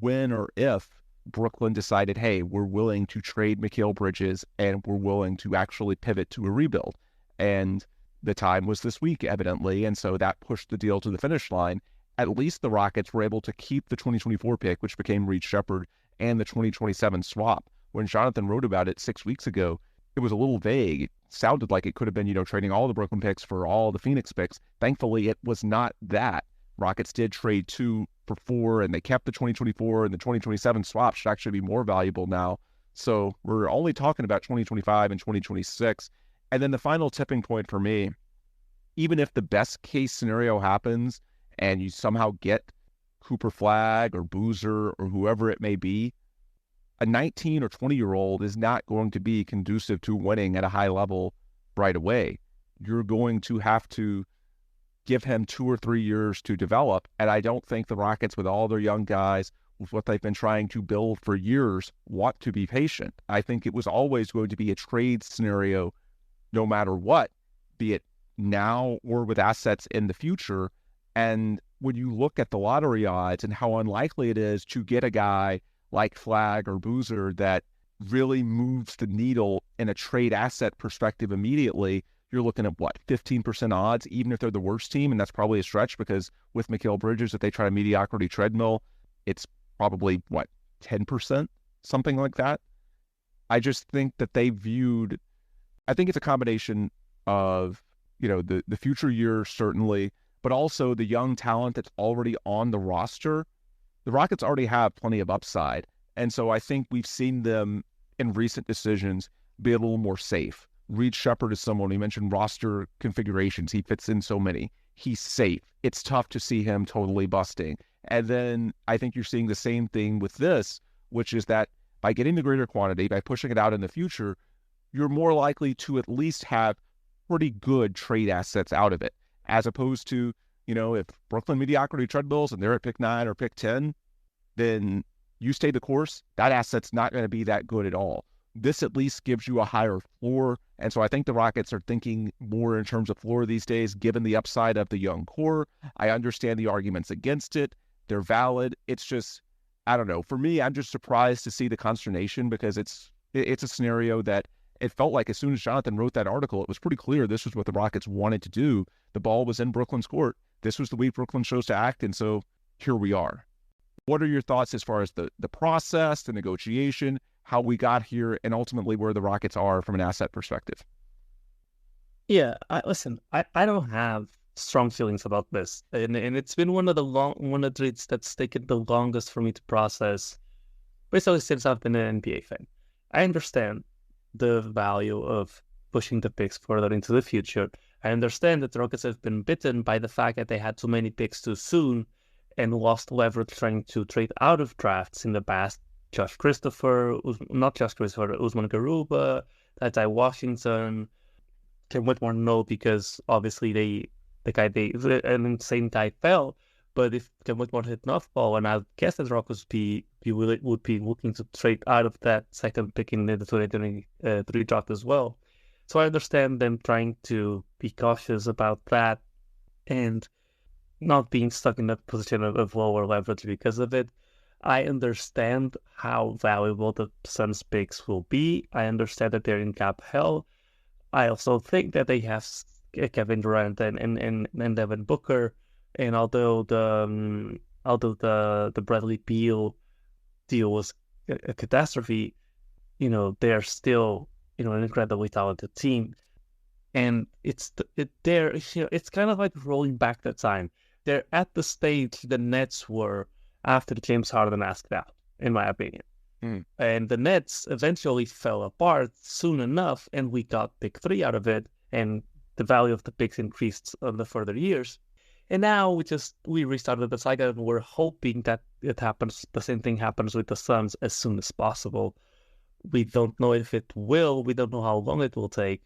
when or if Brooklyn decided, hey, we're willing to trade Mikal Bridges and we're willing to actually pivot to a rebuild. And the time was this week, evidently, and so that pushed the deal to the finish line. At least the Rockets were able to keep the 2024 pick, which became Reed Sheppard, and the 2027 swap. When Jonathan wrote about it 6 weeks ago, it was a little vague. It sounded like it could have been, trading all the Brooklyn picks for all the Phoenix picks. Thankfully, it was not that. Rockets did trade 2 for 4, and they kept the 2024, and the 2027 swap should actually be more valuable now. So we're only talking about 2025 and 2026. And then the final tipping point for me, even if the best case scenario happens and you somehow get Cooper Flagg or Boozer or whoever it may be, a 19 or 20-year-old is not going to be conducive to winning at a high level right away. You're going to have to give him 2 or 3 years to develop. And I don't think the Rockets, with all their young guys, with what they've been trying to build for years, want to be patient. I think it was always going to be a trade scenario no matter what, be it now or with assets in the future. And when you look at the lottery odds and how unlikely it is to get a guy like Flagg or Boozer that really moves the needle in a trade asset perspective immediately, you're looking at, 15% odds, even if they're the worst team, and that's probably a stretch because with Mikal Bridges, if they try a mediocrity treadmill, it's probably, 10%, something like that. I just think that they viewed, I think it's a combination of, the future years, certainly, but also the young talent that's already on the roster. The Rockets already have plenty of upside. And so I think we've seen them in recent decisions be a little more safe. Reed Sheppard is someone, you mentioned roster configurations. He fits in so many. He's safe. It's tough to see him totally busting. And then I think you're seeing the same thing with this, which is that by getting the greater quantity, by pushing it out in the future, you're more likely to at least have pretty good trade assets out of it, as opposed to, if Brooklyn mediocrity treadmills and they're at pick 9 or pick 10, then you stay the course, that asset's not going to be that good at all. This at least gives you a higher floor. And so I think the Rockets are thinking more in terms of floor these days, given the upside of the young core. I understand the arguments against it. They're valid. It's just, I don't know. For me, I'm just surprised to see the consternation because it's a scenario that it felt like as soon as Jonathan wrote that article, it was pretty clear this was what the Rockets wanted to do. The ball was in Brooklyn's court. This was the week Brooklyn chose to act, and so here we are. What are your thoughts as far as the process, the negotiation, how we got here, and ultimately where the Rockets are from an asset perspective? Yeah, I don't have strong feelings about this, and it's been one of the trades that's taken the longest for me to process, basically since I've been an NBA fan. I understand the value of pushing the picks further into the future. I understand that the Rockets have been bitten by the fact that they had too many picks too soon and lost leverage trying to trade out of drafts in the past. Usman Garuba, Ty Washington, Cam Whitmore, no, because obviously an insane guy fell. But if Cam Whitmore did not fall, and I guess the Rockets would be looking to trade out of that second pick in the 2023 draft as well. So I understand them trying to be cautious about that and not being stuck in that position of lower leverage because of it. I understand how valuable the Suns picks will be. I understand that they're in cap hell. I also think that they have Kevin Durant and Devin Booker. And although the Bradley Beal deal was a catastrophe, they're still an incredibly talented team, and it's kind of like rolling back the time. They're at the stage the Nets were after James Harden asked out, in my opinion. And the Nets eventually fell apart soon enough, and we got pick 3 out of it, and the value of the picks increased on the further years. And now we restarted the cycle, and we're hoping that it happens. The same thing happens with the Suns as soon as possible. We don't know if it will. We don't know how long it will take,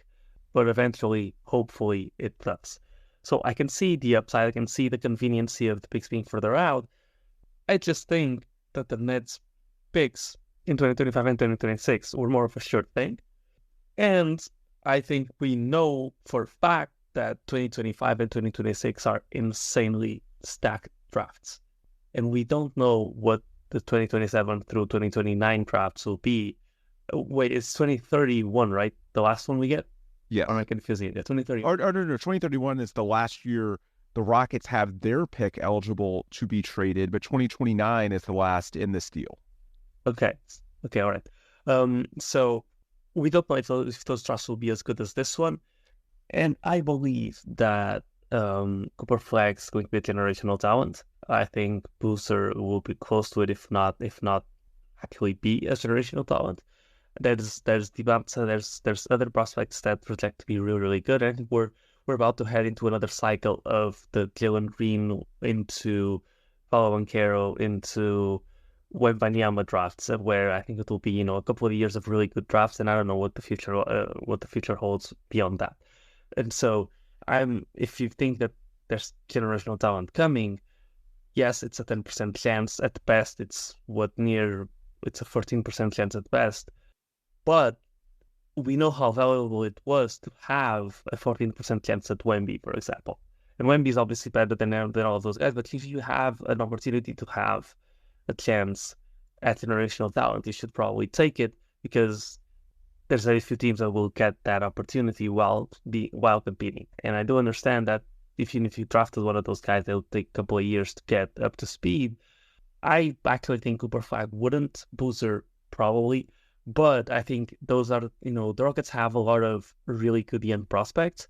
but eventually, hopefully, it does. So I can see the upside. I can see the conveniency of the picks being further out. I just think that the Nets picks in 2025 and 2026 were more of a sure thing. And I think we know for a fact that 2025 and 2026 are insanely stacked drafts. And we don't know what the 2027 through 2029 drafts will be. Wait, it's 2031, right? The last one we get? Yeah. Or am I confusing it? Yeah, 2031. No, 2031 is the last year the Rockets have their pick eligible to be traded, but 2029 is the last in this deal. Okay, all right. So we don't know if those drafts will be as good as this one, and I believe that Cooper Flag is going to be a generational talent. I think Boozer will be close to it, if not actually be a generational talent. There's Devin, there's other prospects that project to be really, really good. I think we're about to head into another cycle of the Jalen Green into Paulo Banchero into Wembanyama drafts, where I think it will be a couple of years of really good drafts, and I don't know what the future holds beyond that. And so if you think that there's generational talent coming, yes, it's a 10% chance at best. It's a 14% chance at best. But we know how valuable it was to have a 14% chance at Wemby, for example. And Wemby is obviously better than all of those guys, but if you have an opportunity to have a chance at generational talent, you should probably take it, because there's very few teams that will get that opportunity while competing. And I do understand that if you drafted one of those guys, it'll take a couple of years to get up to speed. I actually think Cooper Flag wouldn't, Boozer probably. But I think those are, the Rockets have a lot of really good young prospects.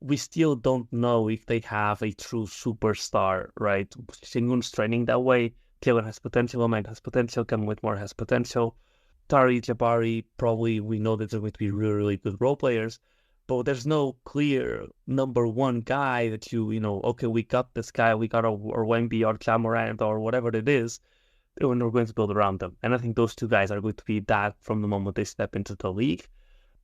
We still don't know if they have a true superstar, right? Shingun's training that way. Kalen has potential, Omeg has potential, Cam Whitmore has potential. Tari, Jabari, probably we know that they're going to be really, really good role players. But there's no clear number one guy that okay, we got this guy, we got our Wemby or Jamorant or whatever it is, and we're going to build around them. And I think those two guys are going to be that from the moment they step into the league.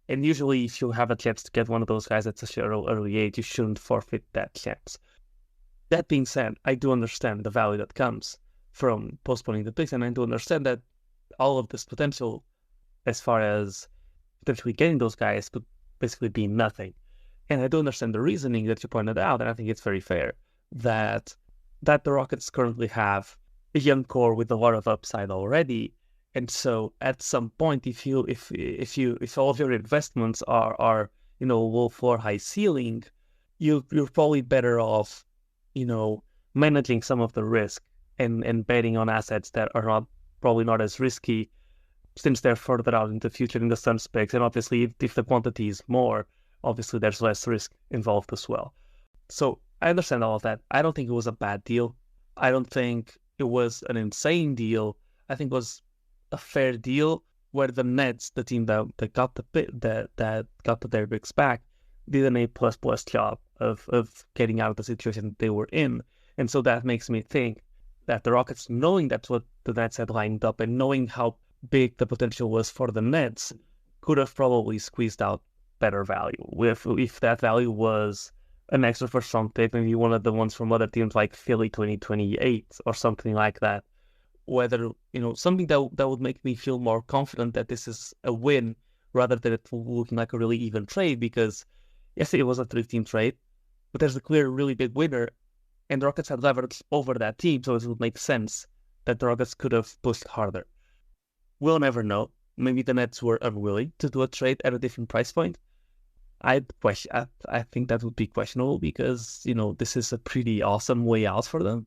And usually, if you have a chance to get one of those guys at such an early age, you shouldn't forfeit that chance. That being said, I do understand the value that comes from postponing the picks, and I do understand that all of this potential, as far as potentially getting those guys, could basically be nothing. And I do understand the reasoning that you pointed out, and I think it's very fair that the Rockets currently have a young core with a lot of upside already, and so at some point, if all of your investments are low floor, high ceiling, you're probably better off managing some of the risk and betting on assets that are probably not as risky, since they're further out in the future in the sun specs. And obviously, if the quantity is more, obviously there's less risk involved as well. So I understand all of that. I don't think it was a bad deal. I don't think it was an insane deal. I think it was a fair deal where the Nets, the team that got their picks back, did an A++ job of getting out of the situation that they were in. And so that makes me think that the Rockets, knowing that's what the Nets had lined up and knowing how big the potential was for the Nets, could have probably squeezed out better value. If that value was an extra first round pick, maybe one of the ones from other teams like Philly 2028 or something like that. Whether, something that would make me feel more confident that this is a win rather than it looking like a really even trade, because yes, it was a 3-team trade, but there's a clear, really big winner, and the Rockets had leverage over that team, so it would make sense that the Rockets could have pushed harder. We'll never know. Maybe the Nets were unwilling to do a trade at a different price point. I think that would be questionable, because, this is a pretty awesome way out for them.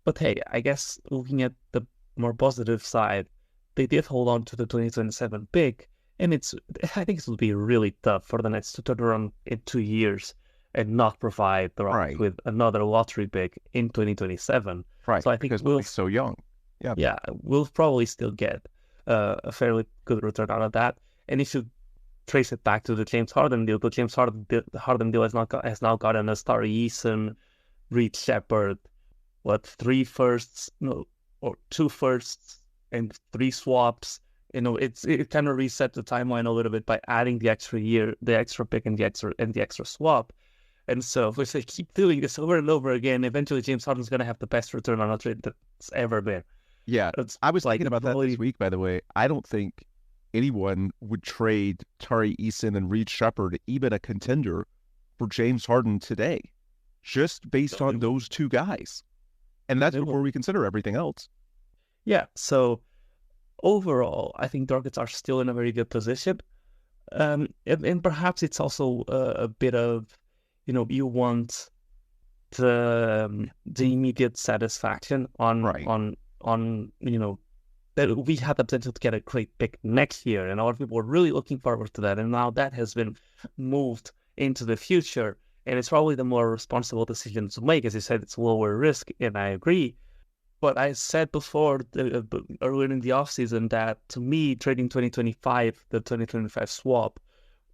But hey, I guess looking at the more positive side, they did hold on to the 2027 pick, and I think it would be really tough for the Nets to turn around in 2 years and not provide the Rockets with another lottery pick in 2027. Right, so I think because we'll be so young. Yeah, we'll probably still get a fairly good return out of that. And if you trace it back to the James Harden deal, the James Harden deal has now gotten us Tari Eason, Reed Sheppard, 3 firsts, or 2 firsts and 3 swaps. It kind of reset the timeline a little bit by adding the extra year, the extra pick, and the extra swap. And so if they keep doing this over and over again, eventually James Harden's going to have the best return on a trade that's ever been. Yeah, I was thinking about that this week, by the way. I don't think anyone would trade Tari Eason and Reed Sheppard, even a contender, for James Harden today, just based on those 2 guys. And that's before we consider everything else. Yeah, so overall, I think the Rockets are still in a very good position. And perhaps it's also a bit of, you want the immediate satisfaction on Right. that we have the potential to get a great pick next year, and a lot of people were really looking forward to that. And now that has been moved into the future, and it's probably the more responsible decision to make. As you said, it's lower risk, and I agree. But I said before, earlier in the offseason, that to me, trading the 2025 swap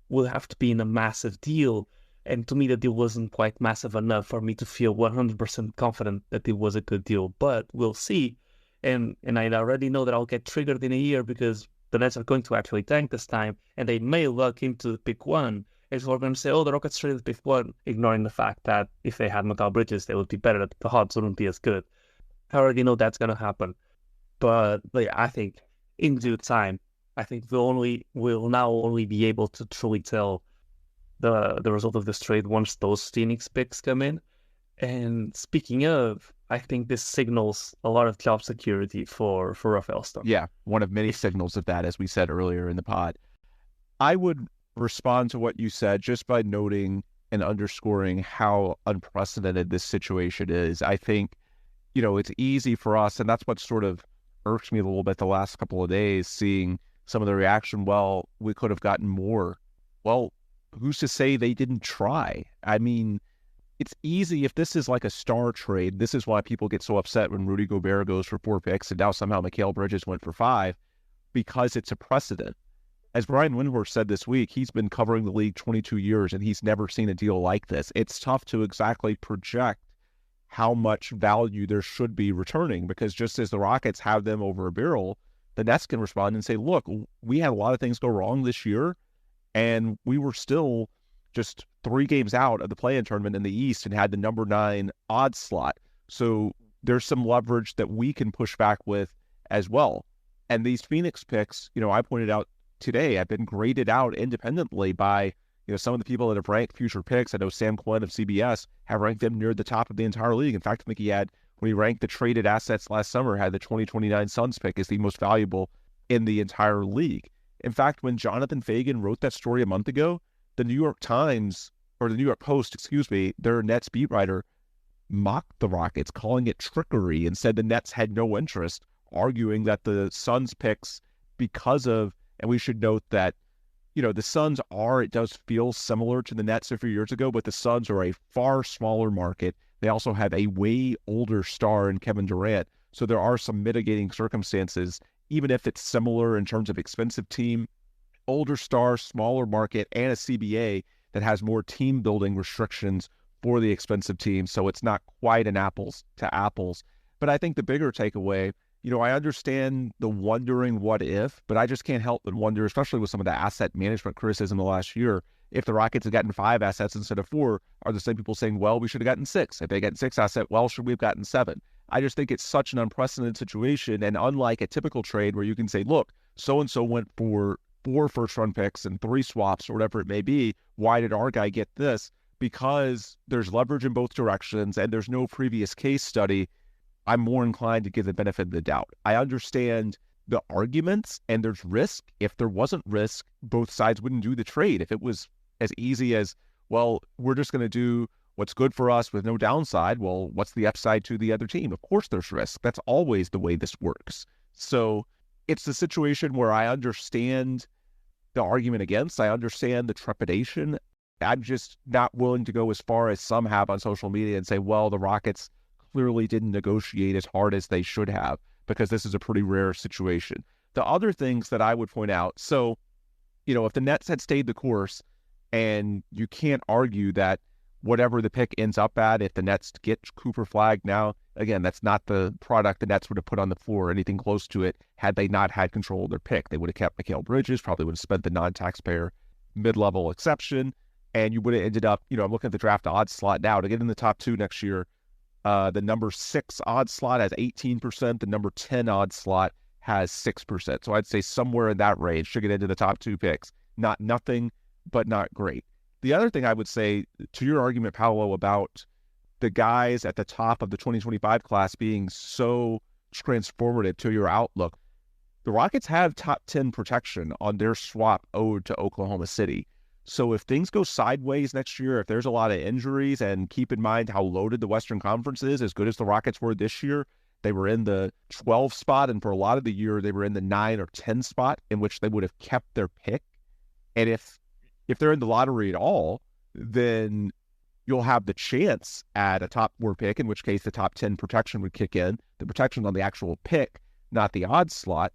will have to be in a massive deal. And to me, the deal wasn't quite massive enough for me to feel 100% confident that it was a good deal. But we'll see. And I already know that I'll get triggered in a year because the Nets are going to actually tank this time, and they may luck into pick one. And so we're going to say, oh, the Rockets traded pick one, ignoring the fact that if they had Mikal Bridges, they would be better. The odds wouldn't be as good. I already know that's going to happen. But I think in due time, I think we'll now only be able to truly tell the result of this trade once those Phoenix picks come in. And speaking of, I think this signals a lot of job security for Rafael Stone. Yeah, one of many signals of that, as we said earlier in the pod. I would respond to what you said just by noting and underscoring how unprecedented this situation is. I think, it's easy for us, and that's what sort of irks me a little bit the last couple of days, seeing some of the reaction, well, we could have gotten more. Well, who's to say they didn't try? I mean, it's easy if this is like a star trade. This is why people get so upset when Rudy Gobert goes for 4 picks and now somehow Mikal Bridges went for 5, because it's a precedent. As Brian Windhorst said this week, he's been covering the league 22 years and he's never seen a deal like this. It's tough to exactly project how much value there should be returning, because just as the Rockets have them over a barrel, the Nets can respond and say, look, we had a lot of things go wrong this year, and we were still just 3 games out of the play-in tournament in the East and had the number 9 odds slot. So there's some leverage that we can push back with as well. And these Phoenix picks, I pointed out today, have been graded out independently by some of the people that have ranked future picks. I know Sam Quinn of CBS have ranked them near the top of the entire league. In fact, I think he had, when he ranked the traded assets last summer, had the 2029 Suns pick as the most valuable in the entire league. In fact, when Jonathan Fagan wrote that story a month ago, the New York Post, their Nets beat writer, mocked the Rockets, calling it trickery, and said the Nets had no interest, arguing that the Suns picks because of, and we should note that, the Suns it does feel similar to the Nets a few years ago, but the Suns are a far smaller market. They also have a way older star in Kevin Durant. So there are some mitigating circumstances, even if it's similar in terms of expensive team, older star, smaller market, and a CBA that has more team building restrictions for the expensive team. So it's not quite an apples to apples. But I think the bigger takeaway, I understand the wondering what if, but I just can't help but wonder, especially with some of the asset management criticism the last year, if the Rockets had gotten 5 assets instead of 4, are the same people saying, well, we should have gotten 6. If they gotten 6 assets, well, should we have gotten 7? I just think it's such an unprecedented situation. And unlike a typical trade where you can say, look, so-and-so went for 4 first-round picks and 3 swaps or whatever it may be, why did our guy get this? Because there's leverage in both directions and there's no previous case study, I'm more inclined to give the benefit of the doubt. I understand the arguments and there's risk. If there wasn't risk, both sides wouldn't do the trade. If it was as easy as, well, we're just going to do what's good for us with no downside, well, what's the upside to the other team? Of course there's risk. That's always the way this works. So it's a situation where I understand the argument against, I understand the trepidation. I'm just not willing to go as far as some have on social media and say, well, the Rockets clearly didn't negotiate as hard as they should have, because this is a pretty rare situation. The other things that I would point out, so, if the Nets had stayed the course, and you can't argue that whatever the pick ends up at, if the Nets get Cooper Flagg now, again, that's not the product the Nets would have put on the floor or anything close to it had they not had control of their pick. They would have kept Mikal Bridges, probably would have spent the non-taxpayer mid-level exception, and you would have ended up, I'm looking at the draft odds slot now, to get in the top 2 next year. The number 6 odds slot has 18%. The number 10 odds slot has 6%. So I'd say somewhere in that range should get into the top 2 picks. Not nothing, but not great. The other thing I would say to your argument, Paulo, about the guys at the top of the 2025 class being so transformative to your outlook. The Rockets have top 10 protection on their swap owed to Oklahoma City. So if things go sideways next year, if there's a lot of injuries, and keep in mind how loaded the Western Conference is, as good as the Rockets were this year, they were in the 12 spot, and for a lot of the year, they were in the 9 or 10 spot, in which they would have kept their pick. And if they're in the lottery at all, then you'll have the chance at a top 4 pick, in which case the top 10 protection would kick in, the protection on the actual pick, not the odds slot.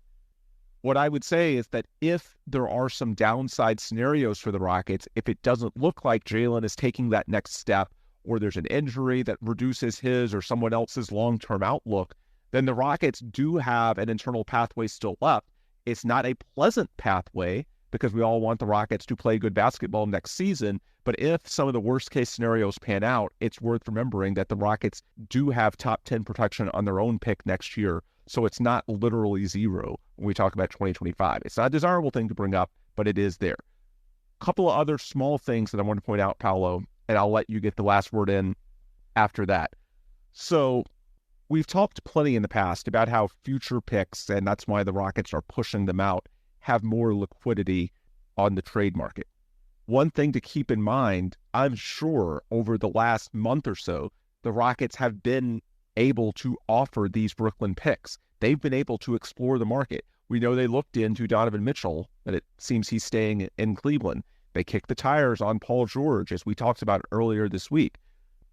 What I would say is that if there are some downside scenarios for the Rockets, if it doesn't look like Jalen is taking that next step, or there's an injury that reduces his or someone else's long-term outlook, then the Rockets do have an internal pathway still left. It's not a pleasant pathway, because we all want the Rockets to play good basketball next season. But if some of the worst-case scenarios pan out, it's worth remembering that the Rockets do have top 10 protection on their own pick next year. So it's not literally zero when we talk about 2025. It's not a desirable thing to bring up, but it is there. A couple of other small things that I want to point out, Paulo, and I'll let you get the last word in after that. So we've talked plenty in the past about how future picks, and that's why the Rockets are pushing them out, have more liquidity on the trade market. One thing to keep in mind, I'm sure over the last month or so, the Rockets have been able to offer these Brooklyn picks. They've been able to explore the market. We know they looked into Donovan Mitchell, and it seems he's staying in Cleveland. They kicked the tires on Paul George, as we talked about earlier this week.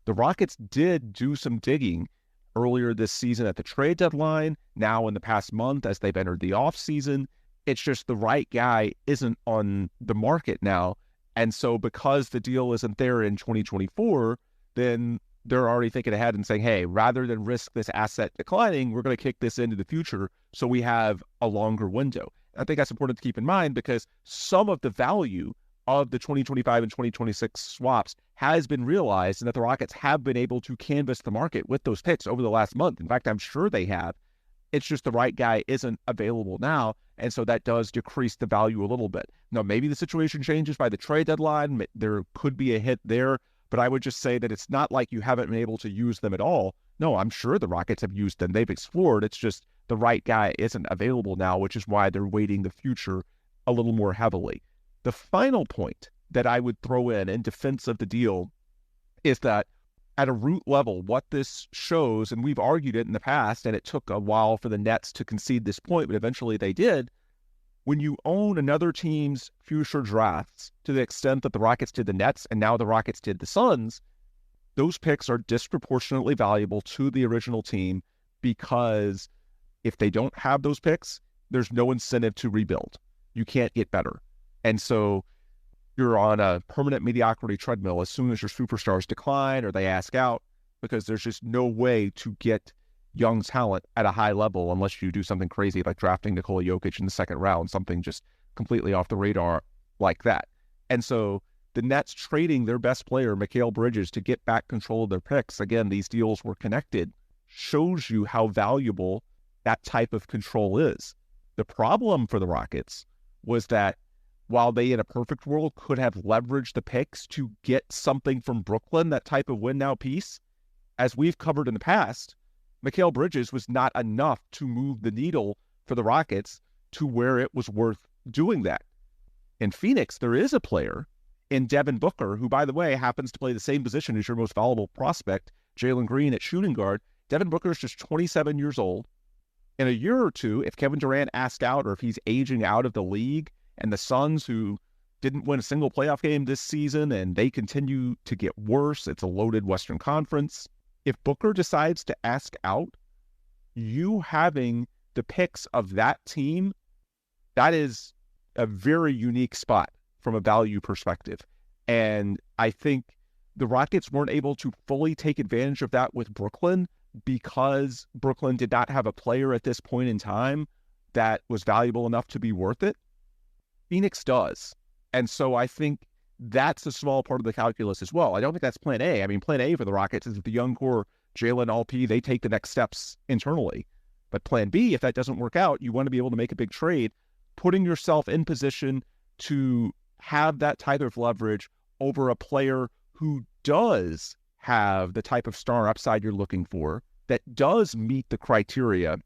The Rockets did do some digging earlier this season at the trade deadline, now in the past month as they've entered the offseason. It's just the right guy isn't on the market now. And so because the deal isn't there in 2024, then they're already thinking ahead and saying, hey, rather than risk this asset declining, we're going to kick this into the future so we have a longer window. I think that's important to keep in mind, because some of the value of the 2025 and 2026 swaps has been realized, and that the Rockets have been able to canvas the market with those picks over the last month. In fact, I'm sure they have. It's just the right guy isn't available now, and so that does decrease the value a little bit. Now, maybe the situation changes by the trade deadline. There could be a hit there, but I would just say that it's not like you haven't been able to use them at all. No, I'm sure the Rockets have used them. They've explored. It's just the right guy isn't available now, which is why they're weighting the future a little more heavily. The final point that I would throw in defense of the deal is that at a root level, what this shows, and we've argued it in the past, and it took a while for the Nets to concede this point, but eventually they did. When you own another team's future drafts to the extent that the Rockets did the Nets and now the Rockets did the Suns, those picks are disproportionately valuable to the original team, because if they don't have those picks, there's no incentive to rebuild. You can't get better. And so you're on a permanent mediocrity treadmill as soon as your superstars decline or they ask out, because there's just no way to get young talent at a high level unless you do something crazy like drafting Nikola Jokic in the second round, something just completely off the radar like that. And so the Nets trading their best player, Mikal Bridges, to get back control of their picks, again, these deals were connected, shows you how valuable that type of control is. The problem for the Rockets was that while they, in a perfect world, could have leveraged the picks to get something from Brooklyn, that type of win-now piece, as we've covered in the past, Mikal Bridges was not enough to move the needle for the Rockets to where it was worth doing that. In Phoenix, there is a player in Devin Booker, who, by the way, happens to play the same position as your most valuable prospect, Jalen Green, at shooting guard. Devin Booker is just 27 years old. In a year or two, if Kevin Durant asks out or if he's aging out of the league, and the Suns, who didn't win a single playoff game this season and they continue to get worse, it's a loaded Western Conference. If Booker decides to ask out, you having the picks of that team, that is a very unique spot from a value perspective. And I think the Rockets weren't able to fully take advantage of that with Brooklyn, because Brooklyn did not have a player at this point in time that was valuable enough to be worth it. Phoenix does. And so I think that's a small part of the calculus as well. I don't think that's plan A. I mean, plan A for the Rockets is if the young core, Jalen, LP, they take the next steps internally. But plan B, if that doesn't work out, you want to be able to make a big trade, putting yourself in position to have that type of leverage over a player who does have the type of star upside you're looking for, that does meet the criteria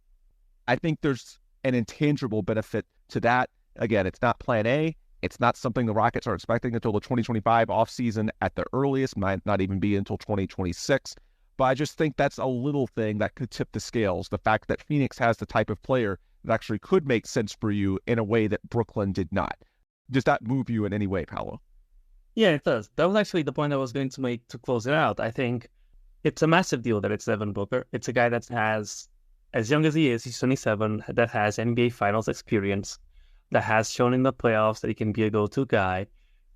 I think there's an intangible benefit to that. Again, it's not plan A. It's not something the Rockets are expecting until the 2025 offseason at the earliest, might not even be until 2026. But I just think that's a little thing that could tip the scales. The fact that Phoenix has the type of player that actually could make sense for you in a way that Brooklyn did not. Does that move you in any way, Paulo? Yeah, it does. That was actually the point I was going to make to close it out. I think it's a massive deal that it's Devin Booker. It's a guy that has, as young as he is, he's 27, that has NBA Finals experience, that has shown in the playoffs that he can be a go-to guy,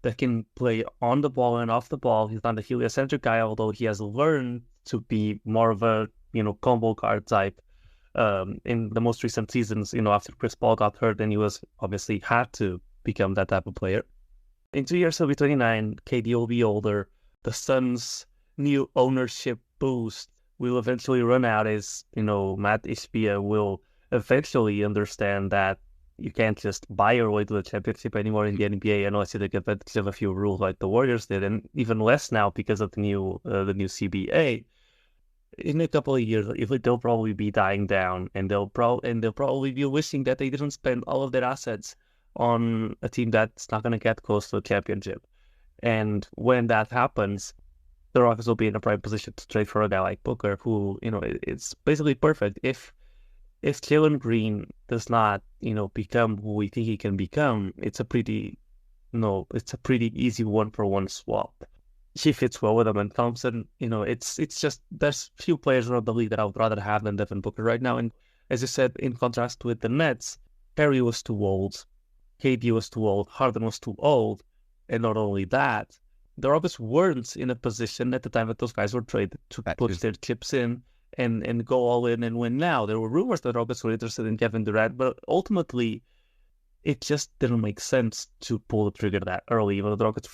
that can play on the ball and off the ball. He's not a heliocentric guy, although he has learned to be more of a, combo guard type in the most recent seasons, after Chris Paul got hurt, and he was obviously had to become that type of player. In 2 years, he'll be 29. KD will be older. The Suns' new ownership boost will eventually run out as, Matt Ishbia will eventually understand that you can't just buy your way to the championship anymore in the NBA unless you take advantage of a few rules like the Warriors did, and even less now because of the new CBA. In a couple of years, they'll probably be dying down, and they'll probably be wishing that they didn't spend all of their assets on a team that's not going to get close to a championship. And when that happens, the Rockets will be in a prime position to trade for a guy like Booker, who, it's basically perfect. If Jalen Green does not, become who we think he can become, it's a pretty easy 1-for-1 swap. She fits well with him, and Thompson, it's just, there's few players around the league that I would rather have than Devin Booker right now. And as you said, in contrast with the Nets, Perry was too old, KD was too old, Harden was too old, and not only that, the Rockets weren't in a position at the time that those guys were traded to put their chips in and go all in and win now. There were rumors that the Rockets were interested in Kevin Durant, but ultimately, it just didn't make sense to pull the trigger that early. Even though the Rockets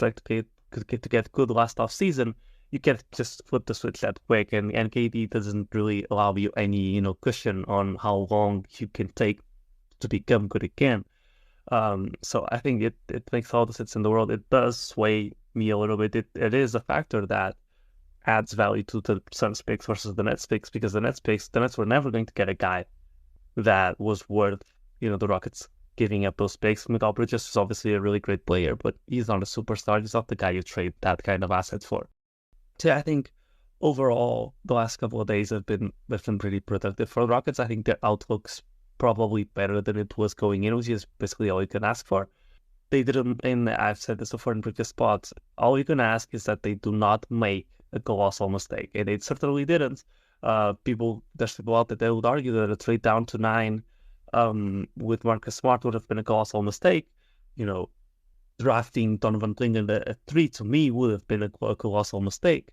could get good last off season, you can't just flip the switch that quick, and KD doesn't really allow you any cushion on how long you can take to become good again. So I think it makes all the sense in the world. It does sway me a little bit. It is a factor that adds value to the Suns picks versus the Nets picks, because the Nets were never going to get a guy that was worth the Rockets giving up those picks. Mikal Bridges is obviously a really great player, but he's not a superstar. He's not the guy you trade that kind of asset for. So I think overall the last couple of days have been pretty productive for the Rockets. I think their outlook's probably better than it was going in, which is basically all you can ask for. They didn't, and I've said this before in previous spots, all you can ask is that they do not make a colossal mistake, and they certainly didn't. There's people out there that would argue that a trade down to 9 with Marcus Smart would have been a colossal mistake. Drafting Donovan Clingan at 3 to me would have been a colossal mistake.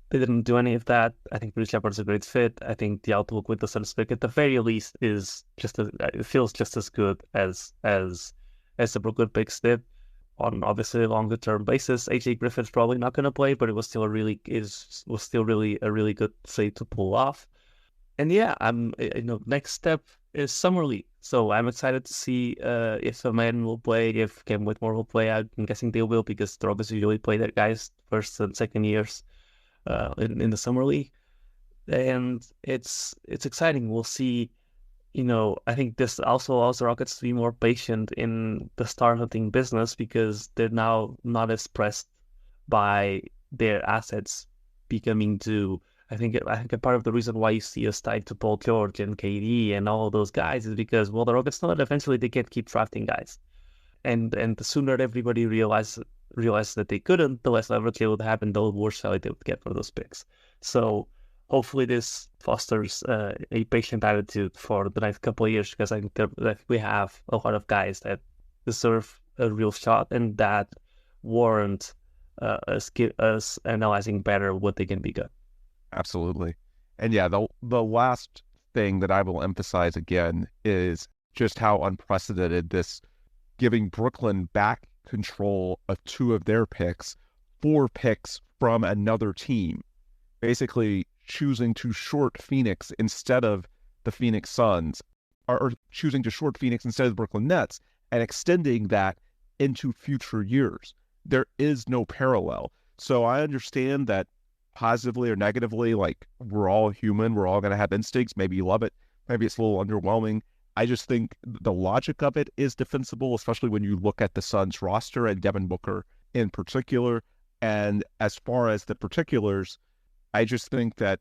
They didn't do any of that. I think Reed Sheppard's a great fit. I think the outlook with the Suns pick at the very least is it feels just as good as the Brooklyn picks did. On obviously a longer term basis, AJ Griffin's probably not going to play, but it was still a really good trade to pull off. And yeah, next step is Summer League, so I'm excited to see if a man will play, if Cam Whitmore will play. I'm guessing they will, because the Rockets usually play their guys first and second years in the Summer League, and it's exciting. We'll see. I think this also allows the Rockets to be more patient in the star hunting business, because they're now not as pressed by their assets becoming due. I think a part of the reason why you see us tied to Paul George and KD and all of those guys is because, well, the Rockets know that eventually they can't keep drafting guys, and the sooner everybody realizes that they couldn't, the less leverage it would have, and the worse value they would get for those picks. So hopefully this fosters a patient attitude for the next couple of years, because I think that we have a lot of guys that deserve a real shot and that warrant us analyzing better what they can become. Absolutely. And yeah, the last thing that I will emphasize again is just how unprecedented this giving Brooklyn back control of 2 of their picks, 4 picks from another team, basically choosing to short Phoenix instead of the Phoenix Suns, or choosing to short Phoenix instead of the Brooklyn Nets, and extending that into future years. There is no parallel. So I understand that positively or negatively, like, we're all human, we're all going to have instincts, maybe you love it, maybe it's a little underwhelming. I just think the logic of it is defensible, especially when you look at the Suns roster and Devin Booker in particular. And as far as the particulars, I just think that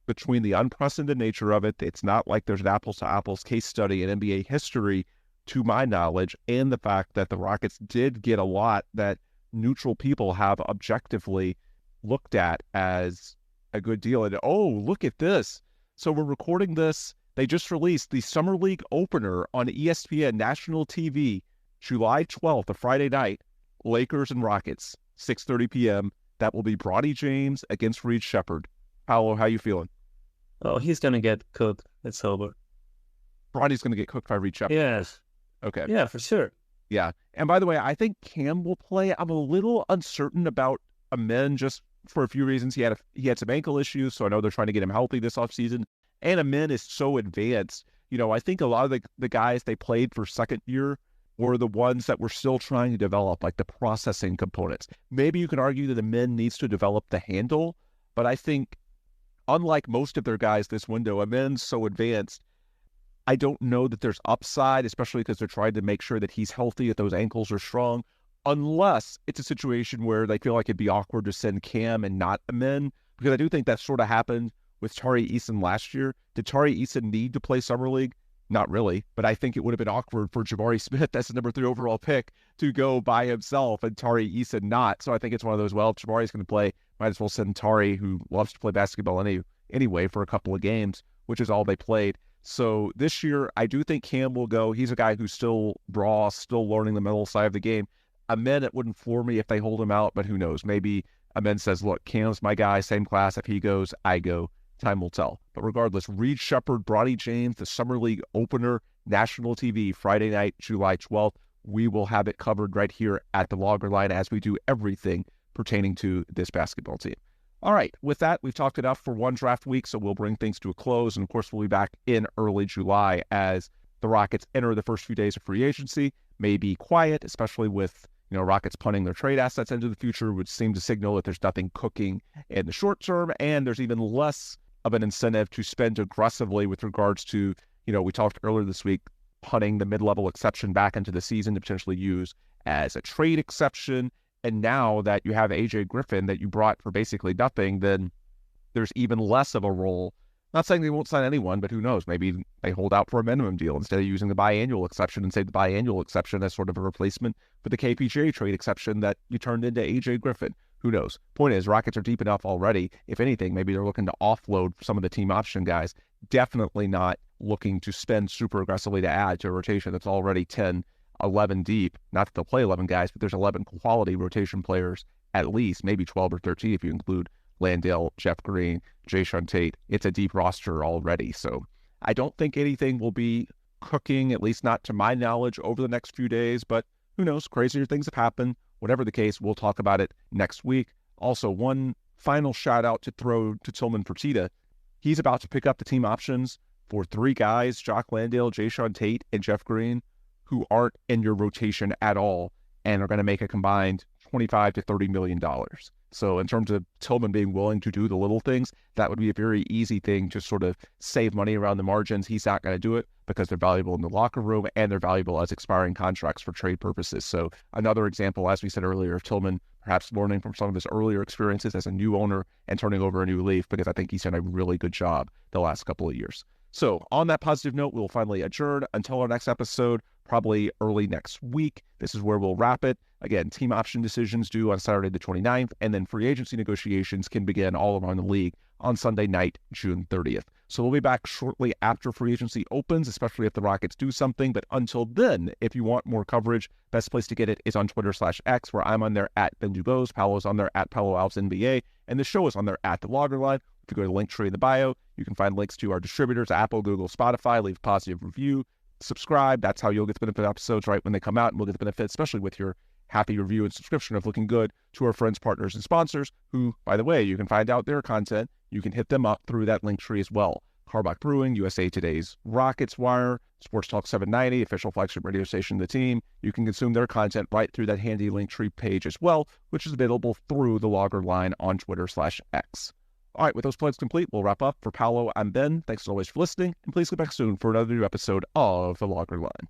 between the unprecedented nature of it, it's not like there's an apples-to-apples case study in NBA history, to my knowledge, and the fact that the Rockets did get a lot that neutral people have objectively looked at as a good deal. And, oh, look at this. So we're recording this. They just released the Summer League opener on ESPN national TV, July 12th, a Friday night, Lakers and Rockets, 6:30 p.m. That will be Bronny James against Reed Sheppard. Paulo, how you feeling? Oh, he's going to get cooked. It's over. Bronny's going to get cooked by Reed Sheppard. Yes. Okay. Yeah, for sure. Yeah. And by the way, I think Cam will play. I'm a little uncertain about Amen just for a few reasons. He had some ankle issues, so I know they're trying to get him healthy this offseason. And Amen is so advanced. You know, I think a lot of the guys they played for second year were the ones that were still trying to develop, like the processing components. Maybe you can argue that Amen needs to develop the handle, but I think unlike most of their guys this window, Amen's so advanced, I don't know that there's upside, especially because they're trying to make sure that he's healthy, that those ankles are strong, unless it's a situation where they feel like it'd be awkward to send Cam and not Amen, because I do think that sort of happened with Tari Eason last year. Did Tari Eason need to play Summer League? Not really, but I think it would have been awkward for Jabari Smith as the number 3 overall pick to go by himself and Tari Eason not. So I think it's one of those, well, if Jabari's going to play, might as well send Tari, who loves to play basketball anyway, for a couple of games, which is all they played. So this year, I do think Cam will go. He's a guy who's still raw, still learning the mental side of the game. Amen, it wouldn't floor me if they hold him out, but who knows? Maybe Amen says, look, Cam's my guy, same class. If he goes, I go. Time will tell. But regardless, Reed Sheppard, Bronny James, the Summer League opener, national TV, Friday night, July 12th. We will have it covered right here at the Logger Line as we do everything pertaining to this basketball team. All right, with that, we've talked enough for one draft week, so we'll bring things to a close. And of course, we'll be back in early July as the Rockets enter the first few days of free agency. May be quiet, especially with Rockets punting their trade assets into the future, which seem to signal that there's nothing cooking in the short term, and there's even less of an incentive to spend aggressively with regards to, we talked earlier this week, punting the mid-level exception back into the season to potentially use as a trade exception. And now that you have AJ Griffin that you brought for basically nothing, then there's even less of a role. Not saying they won't sign anyone, but who knows? Maybe they hold out for a minimum deal instead of using the biannual exception and save the biannual exception as sort of a replacement for the KPJ trade exception that you turned into AJ Griffin. Who knows? Point is, Rockets are deep enough already. If anything, maybe they're looking to offload some of the team option guys. Definitely not looking to spend super aggressively to add to a rotation that's already 10, 11 deep. Not that they'll play 11 guys, but there's 11 quality rotation players at least, maybe 12 or 13 if you include Landale, Jeff Green, Jayshawn Tate. It's a deep roster already. So I don't think anything will be cooking, at least not to my knowledge, over the next few days. But who knows? Crazier things have happened. Whatever the case, we'll talk about it next week. Also, one final shout out to throw to Tillman Fertitta. He's about to pick up the team options for 3 guys, Jock Landale, Jayshawn Tate, and Jeff Green, who aren't in your rotation at all and are going to make a combined $25 to $30 million. So in terms of Tillman being willing to do the little things, that would be a very easy thing to sort of save money around the margins. He's not going to do it because they're valuable in the locker room and they're valuable as expiring contracts for trade purposes. So another example, as we said earlier, of Tillman perhaps learning from some of his earlier experiences as a new owner and turning over a new leaf, because I think he's done a really good job the last couple of years. So on that positive note, we'll finally adjourn until our next episode, probably early next week. This is where we'll wrap it. Again, team option decisions due on Saturday the 29th, and then free agency negotiations can begin all around the league on Sunday night, June 30th. So we'll be back shortly after free agency opens, especially if the Rockets do something. But until then, if you want more coverage, best place to get it is on Twitter/X, where I'm on there at Ben DuBose, Paulo's on there at Paulo Alves NBA, and the show is on there at The Logger Line. If you go to the link tree in the bio, you can find links to our distributors, Apple, Google, Spotify. Leave a positive review, subscribe. That's how you'll get the benefit of episodes right when they come out, and we'll get the benefit, especially with your happy review and subscription, of looking good to our friends, partners, and sponsors, who, by the way, you can find out their content. You can hit them up through that link tree as well. Carbach Brewing, USA Today's Rockets Wire, Sports Talk 790, official flagship radio station of the team. You can consume their content right through that handy link tree page as well, which is available through the Logger Line on Twitter/X. All right, with those points complete, we'll wrap up. For Paulo, I'm Ben. Thanks as always for listening, and please come back soon for another new episode of The Logger Line.